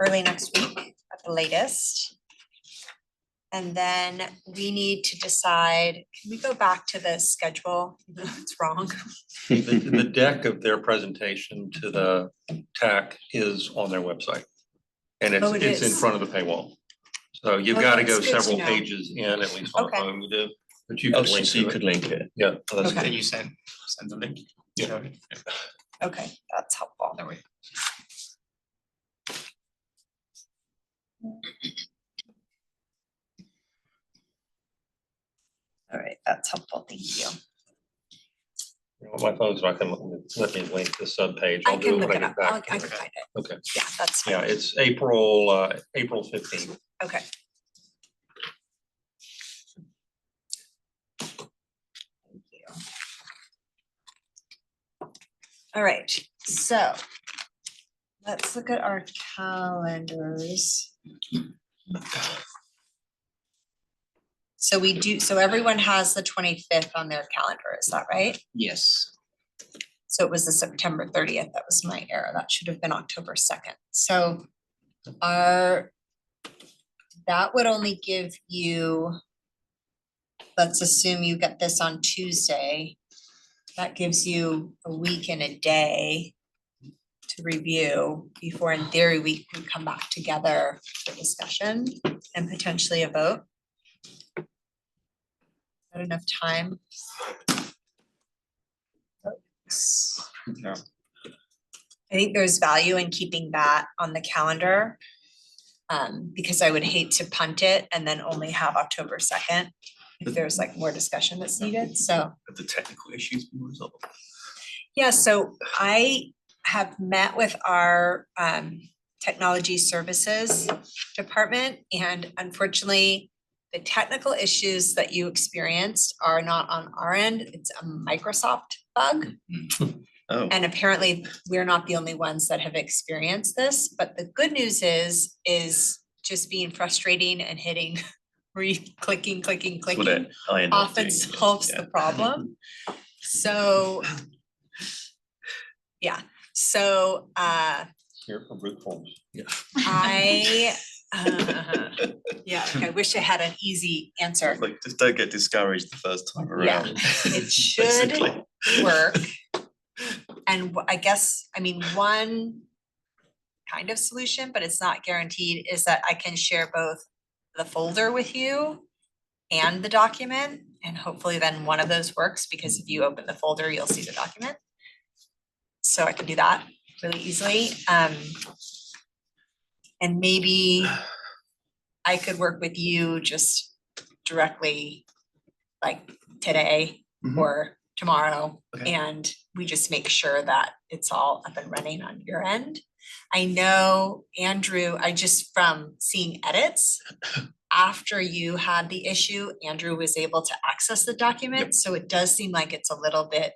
B: early next week at the latest. And then we need to decide, can we go back to the schedule? It's wrong.
H: The deck of their presentation to the TAC is on their website. And
B: Oh, it
H: it's in
B: is.
H: front of the paywall. So you've
B: Oh,
H: got to
B: that's
H: go
B: good to
H: several
B: know.
H: pages in, at least on a
B: Okay.
H: phone you do. But you
A: Oh,
H: could link
A: so you
H: to
A: could
H: it.
A: link it.
H: Yeah.
A: Oh, that's
B: Okay.
D: Can you send the link?
H: Yeah.
B: Okay, that's helpful.
D: That way.
B: All right, that's helpful, thank you.
H: You know, my phone's not gonna let me link the subpage.
B: I
H: I'll do
B: can
H: it
B: look
H: when
B: it
H: I
B: up,
H: get
B: I
H: back.
B: can find it,
H: Okay,
B: yeah, that's fine,
H: yeah, it's April 15th.
B: okay. Thank you. All right, so let's look at our calendars. So we do, so everyone has the 25th on their calendar, is that right?
E: Yes.
B: So it was the September 30th, that was my error, that should have been October 2nd. So that would only give you, let's assume you get this on Tuesday. That gives you a week and a day to review before in theory we can come back together for discussion and potentially a vote. Not enough time.
D: Yeah.
B: I think there's value in keeping that on the calendar. Because I would hate to punt it and then only have October 2nd. If there's like more discussion that's needed, so.
A: Have the technical issues been resolved?
B: Yeah, so I have met with our technology services department, and unfortunately, the technical issues that you experienced are not on our end. It's a Microsoft bug.
A: Oh,
B: And apparently, we're not the only ones that have experienced this, but the good news is just being frustrating and hitting clicking,
A: that's what
B: clicking
A: I end up
B: often
A: doing,
B: solves
A: yeah.
B: the problem. So, yeah, so
H: Here for brute force.
B: I yeah, I wish I had an easy answer.
A: Like, just don't get discouraged the first time
B: Yeah,
A: around.
B: it should
A: Basically.
B: work. And I guess, I mean, one kind of solution, but it's not guaranteed, is that I can share both the folder with you and the document, and hopefully then one of those works, because if you open the folder, you'll see the document. So I can do that really easily. And maybe I could work with you just directly, like today
A: Mhm.
B: or tomorrow.
A: Okay.
B: And we just make sure that it's all up and running on your end. I know, Andrew, I just from seeing edits, after you had the issue, Andrew was able to access the document, so it does seem like it's a little bit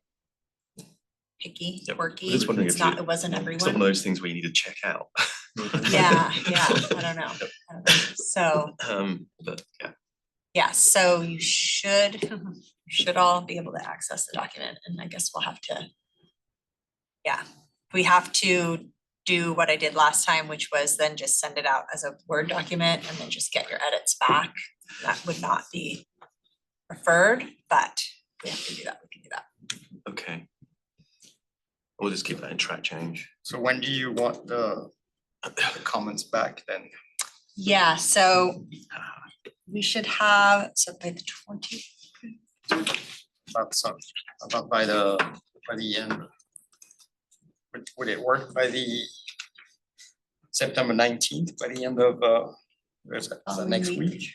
B: picky,
A: Yep.
B: quirky.
A: Just wondering
B: It's
A: if
B: not,
A: you-
B: it wasn't
A: It's not one of
B: everyone.
A: those things where you need to check out.
B: Yeah, I don't know. So,
A: But yeah,
B: yeah, so you should, you should all be able to access the document, and I guess we'll have to. Yeah, we have to do what I did last time, which was then just send it out as a Word document and then just get your edits back. That would not be preferred, but we have to do that, we can do that.
A: okay. We'll just keep that in track change.
D: So when do you want the comments back then?
B: Yeah, so we should have, so by the 20th.
D: About by the end? Would it work by the September 19th, by the end of, is that next week?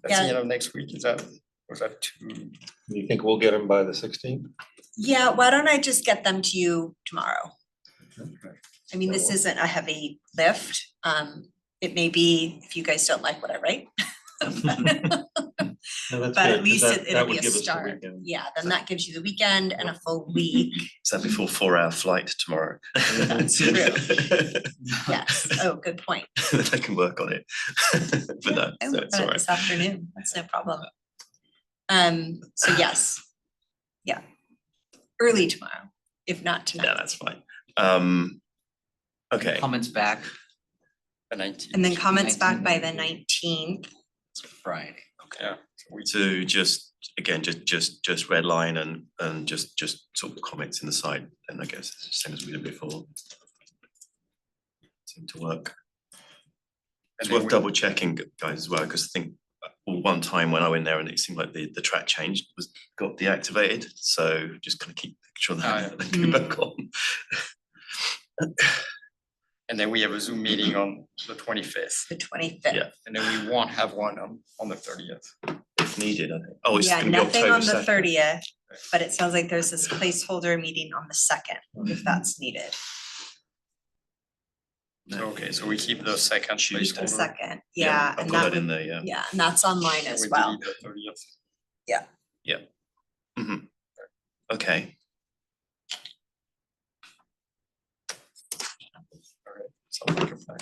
D: That's the
B: Yeah.
D: end of next week, is that, was that too?
H: You think we'll get them by the 16th?
B: Yeah, why don't I just get them to you tomorrow?
D: Okay.
B: I mean, this isn't a heavy lift. It may be, if you guys don't like what I write.
H: No, that's
B: But
H: good,
B: at
H: 'cause
B: least
H: that
B: it'll
H: would
B: be a
H: give us the
B: start.
H: weekend.
B: Yeah, then that gives you the weekend and a full week.
A: Is that before 4-hour flight tomorrow?
B: That's true. Yes, oh, good point.
A: I can work on it. But no,
B: I
A: so
B: worked
A: it's
B: on it
A: all right.
B: this afternoon, that's no problem. So yes, yeah, early tomorrow, if not tonight.
A: Yeah, that's fine. Okay,
E: Comments back,
D: The 19th?
B: And then comments back by the
E: 19th.
B: 19th.
E: it's Friday.
D: Yeah. So we
A: so just, again, just red line and just sort of comments in the side, and I guess it's the same as we did before. Seem to work. It's
D: And then
A: worth
D: we-
A: double checking, guys, as well, because I think one time when I went there and it seemed like the track change got deactivated, so just kind of keep making sure that they go back on.
D: And then we have a Zoom meeting on the 25th,
B: The 25th.
A: Yeah.
D: and then we won't have one on the 30th.
A: If needed, I think. Oh, it's
B: Yeah,
A: gonna be
B: nothing
A: October
B: on the
A: 2nd.
B: 30th, but it sounds like there's this placeholder meeting on the 2nd, if that's needed.
D: So, okay, so we keep the second
A: Tuesday.
B: The
D: placeholder.
B: 2nd, yeah,
A: I'll
B: and
A: put
B: that
A: that in
B: would,
A: there, yeah.
B: yeah, and that's online
D: and
B: as
D: we
B: well.
D: delete the 30th.
A: Mhm. Okay,
D: All right, so we can find-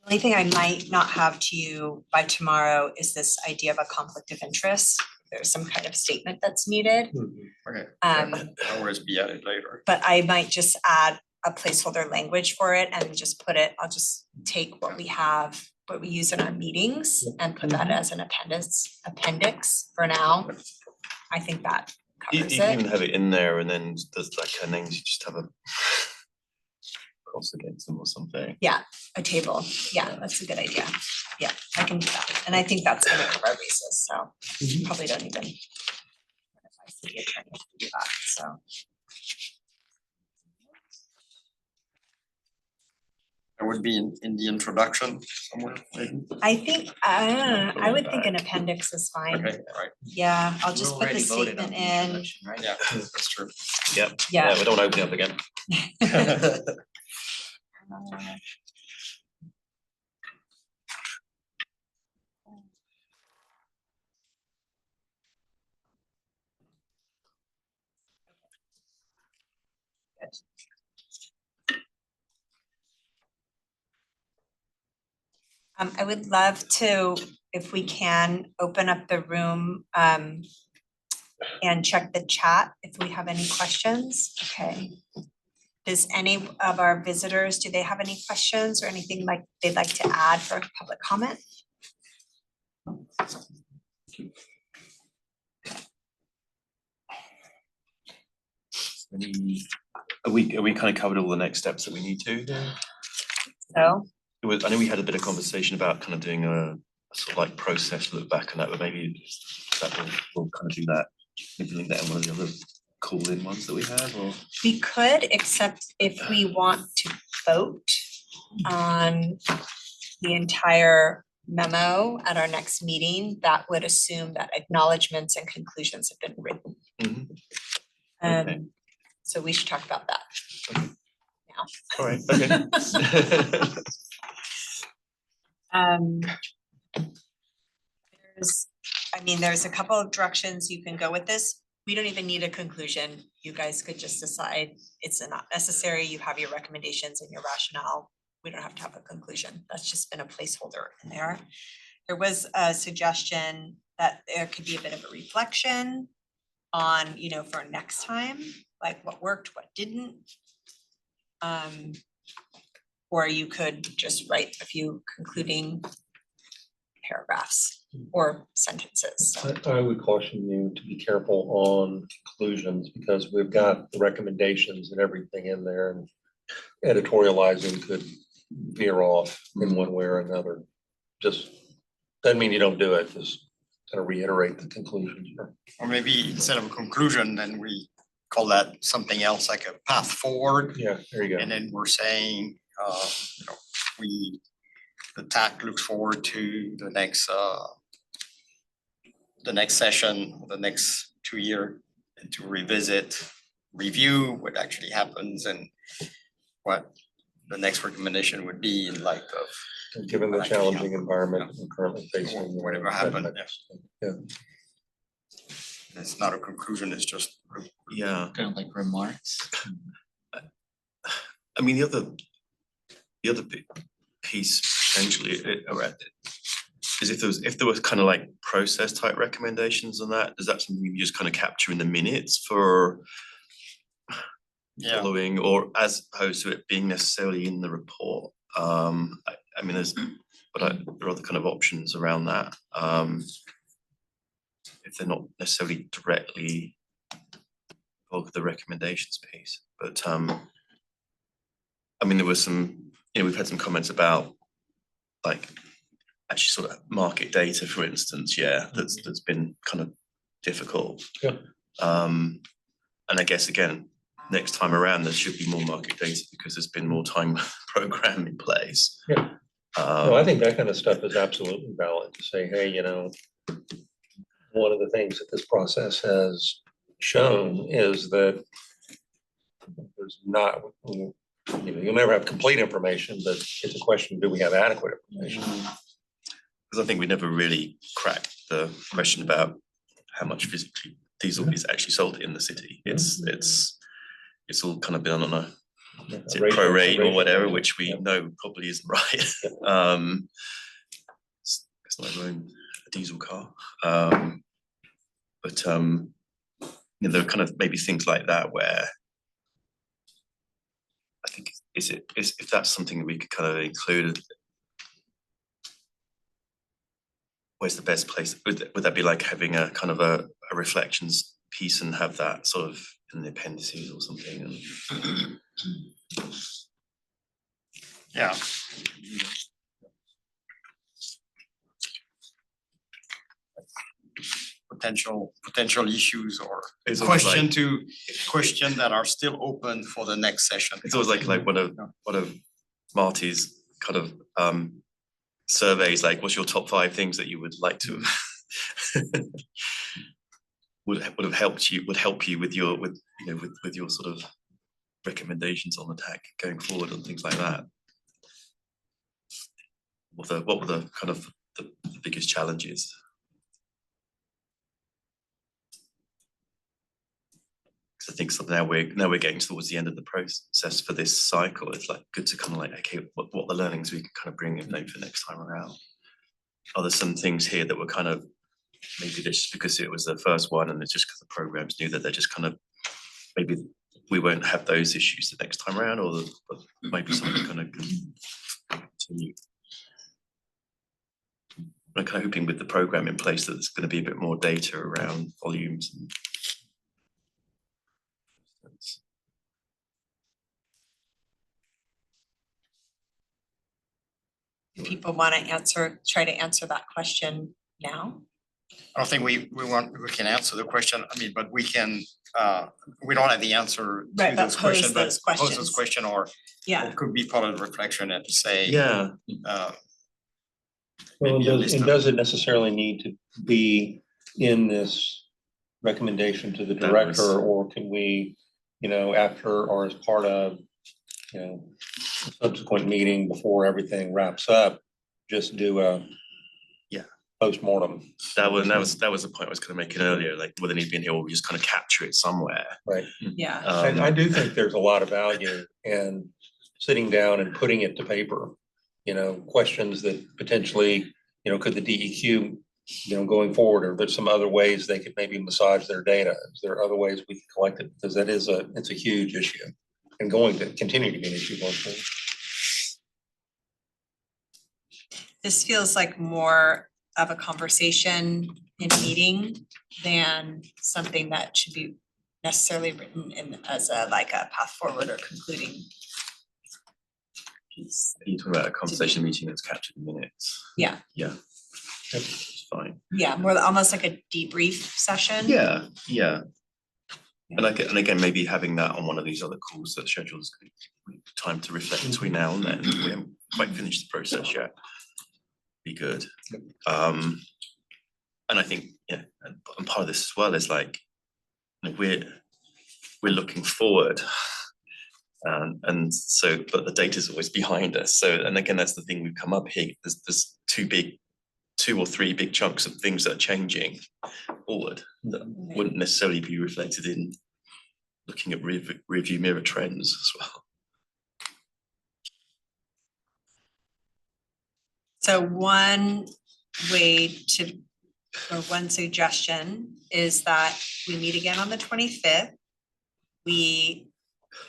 B: The only thing I might not have to you by tomorrow is this idea of a conflict of interest. There's some kind of statement that's needed.
D: Okay,
B: Um,
D: I'll always be added later.
B: But I might just add a placeholder language for it and just put it, I'll just take what we have, what we use in our meetings and put that as an appendix for now. I think that
A: you
B: covers
A: can even
B: it.
A: have it in there and then there's like her names, you just have a cross against them or something.
B: A table, yeah, that's a good idea. Yeah, I can do that. And I think that's gonna cover our bases, so probably don't even. I see the attorney to do that, so.
D: It would be in the introduction somewhere, maybe.
B: I think, I would think an appendix is fine.
D: Okay, all right,
B: Yeah, I'll just
E: We
B: put the
E: already voted on
B: statement
E: the
B: in.
E: introduction, right?
D: yeah, that's true.
A: Yep,
B: Yeah.
A: we don't wanna open it up again.
B: I would love to, if we can, open up the room and check the chat if we have any questions. Okay. Does any of our visitors, do they have any questions or anything like they'd like to add for public comment?
A: Are we kind of covered all the next steps that we need to?
B: So,
A: I know we had a bit of conversation about kind of doing a sort of like process look back on that, but maybe that we'll kind of do that. Maybe link that in one of the other call-in ones that we have, or
B: we could, except if we want to vote on the entire memo at our next meeting that would assume that acknowledgements and conclusions have been written.
A: Mhm. Okay.
B: So we should talk about that.
A: All right, okay.
B: There's a couple of directions you can go with this. We don't even need a conclusion. You guys could just decide it's not necessary. You have your recommendations and your rationale. We don't have to have a conclusion. That's just been a placeholder in there. There was a suggestion that there could be a bit of a reflection on, for next time, like what worked, what didn't. Or you could just write a few concluding paragraphs or sentences. So
H: I would caution you to be careful on conclusions because we've got the recommendations and everything in there and editorializing could veer off in one way or another. Just doesn't mean you don't do it, just kind of reiterate the conclusions.
D: Or maybe instead of a conclusion, then we call that something else like a path forward.
H: Yeah, there you go.
D: And then we're saying, the TAC looks forward to the next session, the next 2 year, and to review what actually happens and what the next recommendation would be in light of
H: Given the challenging environment we're currently facing.
D: whatever happened.
H: Yeah.
D: It's not a conclusion, it's just.
A: Yeah,
C: Kind of like remarks.
A: I mean, the other big piece potentially around it is if there was kind of like process type recommendations on that, is that something you just kind of capture in the minutes for following, or as opposed to it being necessarily in the report? I mean, there are other kind of options around that. If they're not necessarily directly involved with the recommendations piece, but I mean, there was some, we've had some comments about like actually sort of market data, for instance, that's been kind of difficult.
H: Yeah.
A: And I guess again, next time around, there should be more market data because there's been more time program in place.
H: Yeah. No, I think that kind of stuff is absolutely valid to say, hey, one of the things that this process has shown is that there's not, you'll never have complete information, but it's a question, do we have adequate information?
A: Because I think we never really cracked the question about how much physically diesel is actually sold in the city. It's all kind of been on a pro rate or whatever, which we know probably isn't right. It's not even a diesel car. But there are kind of maybe things like that where I think if that's something we could kind of include, where's the best place? Would that be like having a kind of a reflections piece and have that sort of in the appendices or something?
D: Yeah. Potential issues or question that are still open for the next session.
A: It's always like one of Marty's kind of surveys, like what's your top 5 things that you would like to would help you with your sort of recommendations on the TAC going forward and things like that. What were the kind of the biggest challenges? I think so now we're getting towards the end of the process for this cycle. It's like good to kind of like, okay, what the learnings we can kind of bring in for next time around. Are there some things here that were kind of maybe just because it was the first one and it's just because the programs knew that they're just kind of maybe we won't have those issues the next time around, or maybe something kind of continue. I'm kind of hoping with the program in place that there's going to be a bit more data around volumes and
B: people want to try to answer that question now?
D: I don't think we can answer the question. I mean, but we can, we don't have the answer to those questions, but pose those question or it could be part of the reflection and to say,
H: Well,
J: maybe a
H: and
J: list
H: and
J: of-
H: does it necessarily need to be in this recommendation to the
A: That was-
H: director, or can we, after or as part of, a subsequent meeting before everything wraps up, just do a
A: Yeah.
H: postmortem,
A: That was the point I was kind of making earlier, like whether it needs to be in here or we just kind of capture it somewhere.
H: right?
B: Yeah,
H: And I do think there's a lot of value in sitting down and putting it to paper. Questions that potentially, could the DEQ, going forward, or there's some other ways they could maybe massage their data. Is there other ways we can collect it? Because it's a huge issue and going to continue to be an issue going forward.
B: this feels like more of a conversation in a meeting than something that should be necessarily written in as a path forward or concluding piece.
A: You're talking about a conversation meeting that's captured in minutes.
B: Yeah.
A: Yeah. It's fine.
B: Yeah, more almost like a debrief session.
A: Yeah. And again, maybe having that on one of these other calls that schedules time to reflect between now and then. We haven't quite finished the process yet. Be good. And I think, and part of this as well is like, we're looking forward. And so, but the data is always behind us. So, and again, that's the thing we've come up here. There's two or three big chunks of things that are changing forward that wouldn't necessarily be reflected in looking at review mirror trends as well.
B: So one one suggestion is that we meet again on the 25th. We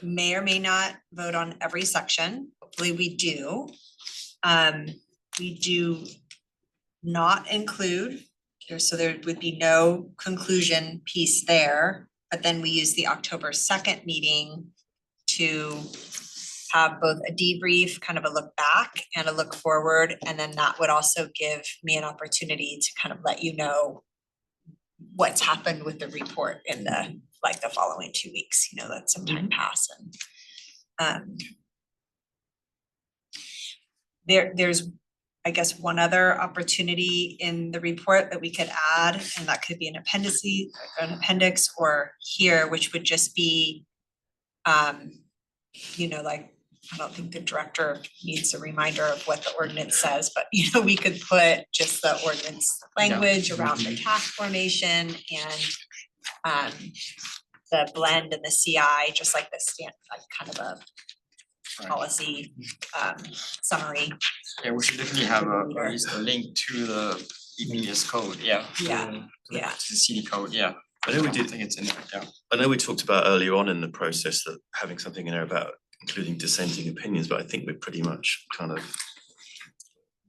B: may or may not vote on every section. Hopefully we do. We do not include, so there would be no conclusion piece there, but then we use the October 2nd meeting to have both a debrief, kind of a look back and a look forward, and then that would also give me an opportunity to kind of let you know what's happened with the report in the following 2 weeks, let some time pass and there's I guess one other opportunity in the report that we could add, and that could be an appendix or here, which would just be I don't think the director needs a reminder of what the ordinance says, but we could put just the ordinance language around the task formation and the blend and the CI, just like the kind of a policy summary.
D: Yeah, we should definitely have at least a link to the BPS code,
B: Yeah,
D: to the CD code, yeah.
A: I know we did.
D: I think it's in there, yeah.
A: I know we talked about earlier on in the process that having something in there about including dissenting opinions, but I think we're pretty much kind of.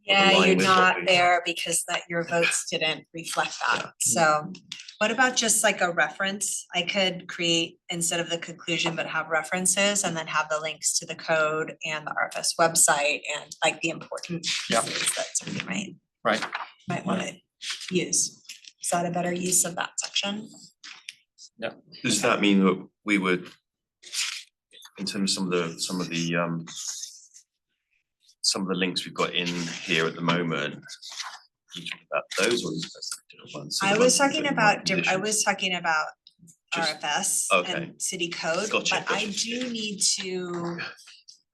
B: Yeah,
A: align
B: you're
A: with
B: not
A: what we-
B: there because your votes didn't reflect that. So what about just like a reference? I could create instead of the conclusion, but have references and then have the links to the code and the RFS website and like the important pieces that somebody might want to use. Is that a better use of that section?
A: Does that mean that we would, in terms of some of the links we've got in here at the moment, you talk about those or different ones? So the
B: I
A: ones
B: was
A: that
B: talking
A: are
B: about, I
A: conditions.
B: was talking about
A: Just-
B: RFS
A: okay.
B: and city code,
A: Gotcha,
B: but I
A: gotcha.
B: do need to,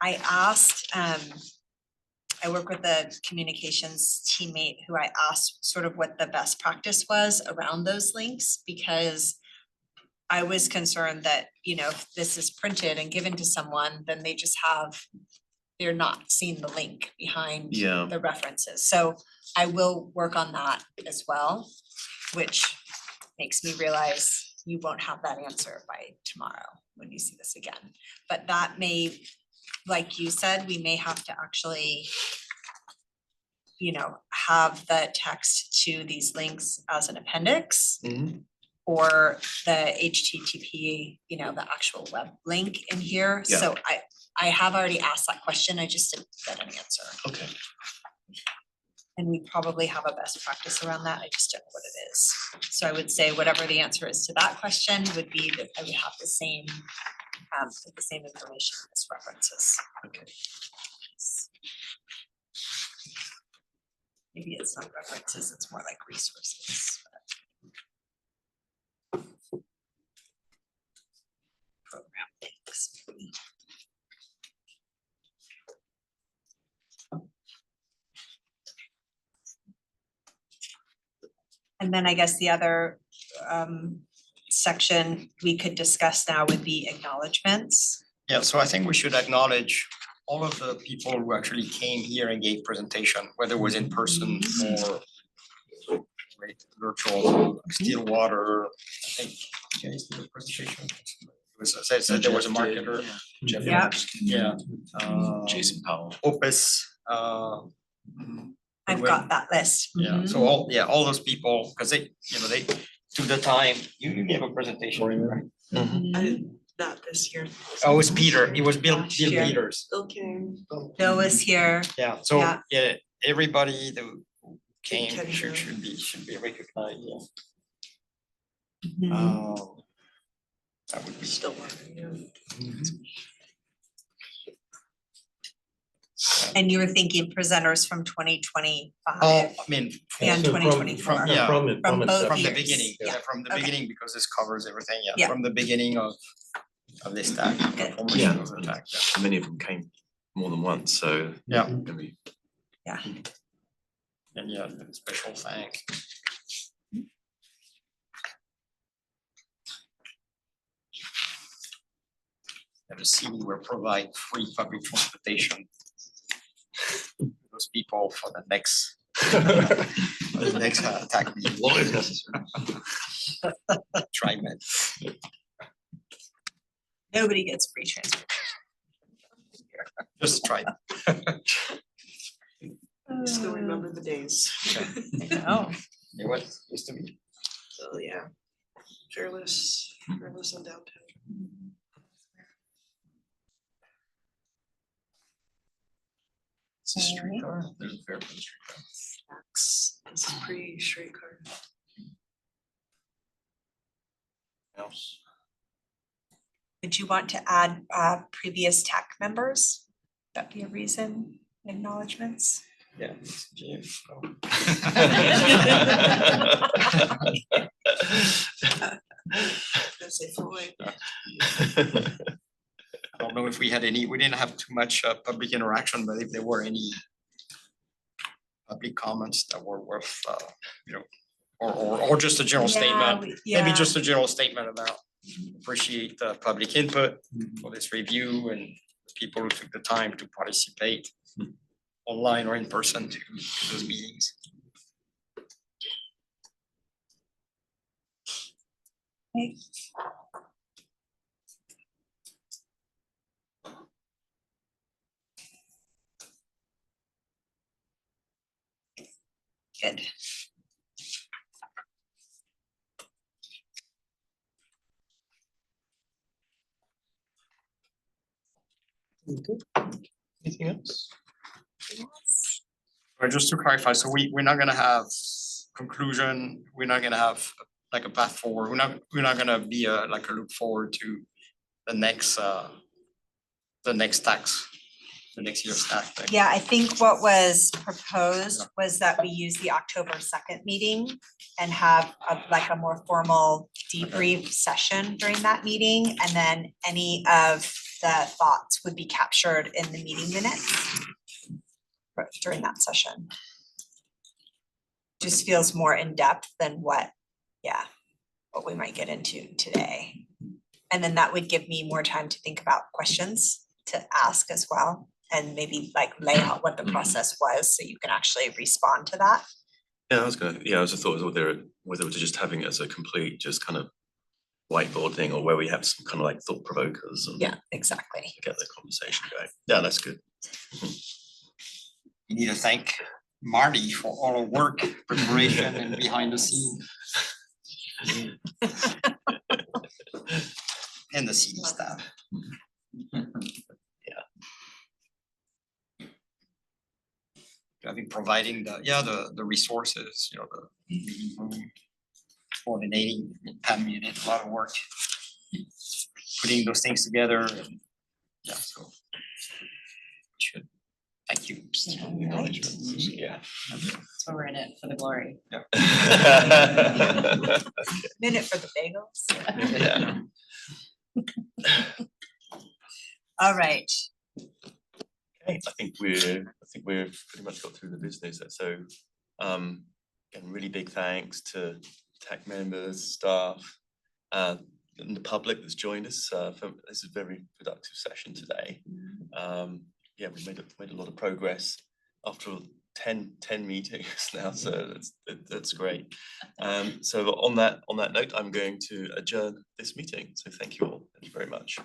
B: I asked, I work with a communications teammate who I asked sort of what the best practice was around those links, because I was concerned that, if this is printed and given to someone, then they're not seeing the link behind
A: Yeah.
B: the references. So I will work on that as well, which makes me realize you won't have that answer by tomorrow when you see this again. But that may, like you said, we may have to actually, have the text to these links as an appendix.
A: Mhm.
B: Or the HTTP, the actual web link in here.
A: Yeah.
B: So I have already asked that question, I just didn't get an answer.
A: Okay.
B: And we probably have a best practice around that, I just don't know what it is. So I would say whatever the answer is to that question would be that I would have the same, put the same information as references.
A: Okay.
B: maybe it's not references, it's more like resources. Program links. And then I guess the other section we could discuss now would be acknowledgements.
D: Yeah, so I think we should acknowledge all of the people who actually came here and gave presentation, whether it was in person or virtual, Stillwater, I think. You guys did a presentation. It was, as I said, there was a marketer. Jeff
B: Yeah.
D: Marks, yeah.
C: Jason Powell.
D: Opus,
B: I've got that list.
D: yeah,
B: Mhm.
D: so all those people, because they took the time, you gave a presentation, right?
B: Mhm.
K: Not this year.
D: Oh, it was Peter, it was Bill
B: Last year.
D: Peters,
K: Bill came.
B: Bill was here.
D: yeah, so,
B: Yeah.
D: yeah, everybody that came
K: Kendra.
D: should be recognized, yeah.
B: Mhm.
D: That would be.
K: Still working, yeah.
B: And you were thinking presenters from 2025
D: I mean,
B: and
H: So from-
B: 2024.
D: from- yeah,
H: From
B: from both
D: from the
B: years.
D: beginning,
B: Yeah.
D: yeah, from the
B: Okay.
D: beginning, because this covers everything, yeah,
B: Yeah.
D: from the beginning of this TAC,
B: Good.
D: formation
A: Yeah.
D: of the TAC, yeah.
A: So many of them came more than once, so.
D: Yeah.
A: Gonna be
D: And yeah, special thanks. And the city will provide free public transportation to those people for the next, TAC meeting.
A: What is necessary?
D: Try it.
B: Nobody gets free transport.
D: Just try it.
K: Still remember the days.
B: I know.
D: It was used to be.
K: So, yeah. Fearless in downtown.
C: It's a streetcar. There's a fair bit of streetcar.
K: This is pre-streetcar.
A: Else?
B: Would you want to add previous TAC members? That'd be a reason, acknowledgements.
D: Yeah. it's James, so.
K: As they Floyd.
D: I don't know if we had any, we didn't have too much public interaction, but if there were any public comments that were worth, or just a general statement, maybe just a general statement about appreciate the public input for this review and the people who took the time to participate online or in person to those meetings.
B: Okay. Good.
H: Anything else?
D: Or just to clarify, so we're not gonna have conclusion, we're not gonna have like a path forward, we're not gonna be like a look forward to the next tax, the next year's tax. thing.
B: Yeah, I think what was proposed was that we use the October 2nd meeting and have like a more formal debrief session during that meeting. And then any of the thoughts would be captured in the meeting minutes during that session. Just feels more in depth than what we might get into today. And then that would give me more time to think about questions to ask as well. And maybe like lay out what the process was, so you can actually respond to that.
A: Yeah, I was just thought whether we're just having it as a complete, just kind of whiteboard thing, or where we have some kind of like thought provokers and
B: Yeah, exactly.
A: get the conversation going. Yeah, that's good.
D: You need to thank Marty for all the work, preparation and behind the scenes. And the city staff. I think providing the resources, the meeting room, coordinating, Pam, you did a lot of work putting those things together and so should
C: Thank you.
A: Acknowledgements, yeah.
F: So we're in it for the glory.
B: Minute for the bagels.
A: Yeah.
B: All right.
A: Okay, I think we've pretty much got through the business, so again, really big thanks to TAC members, staff, and the public that's joined us for this is a very productive session today. Yeah, we made a lot of progress after 10 meetings now, so that's great. So on that note, I'm going to adjourn this meeting. So thank you all. Thank you very much.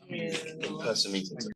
A: In-person meetings.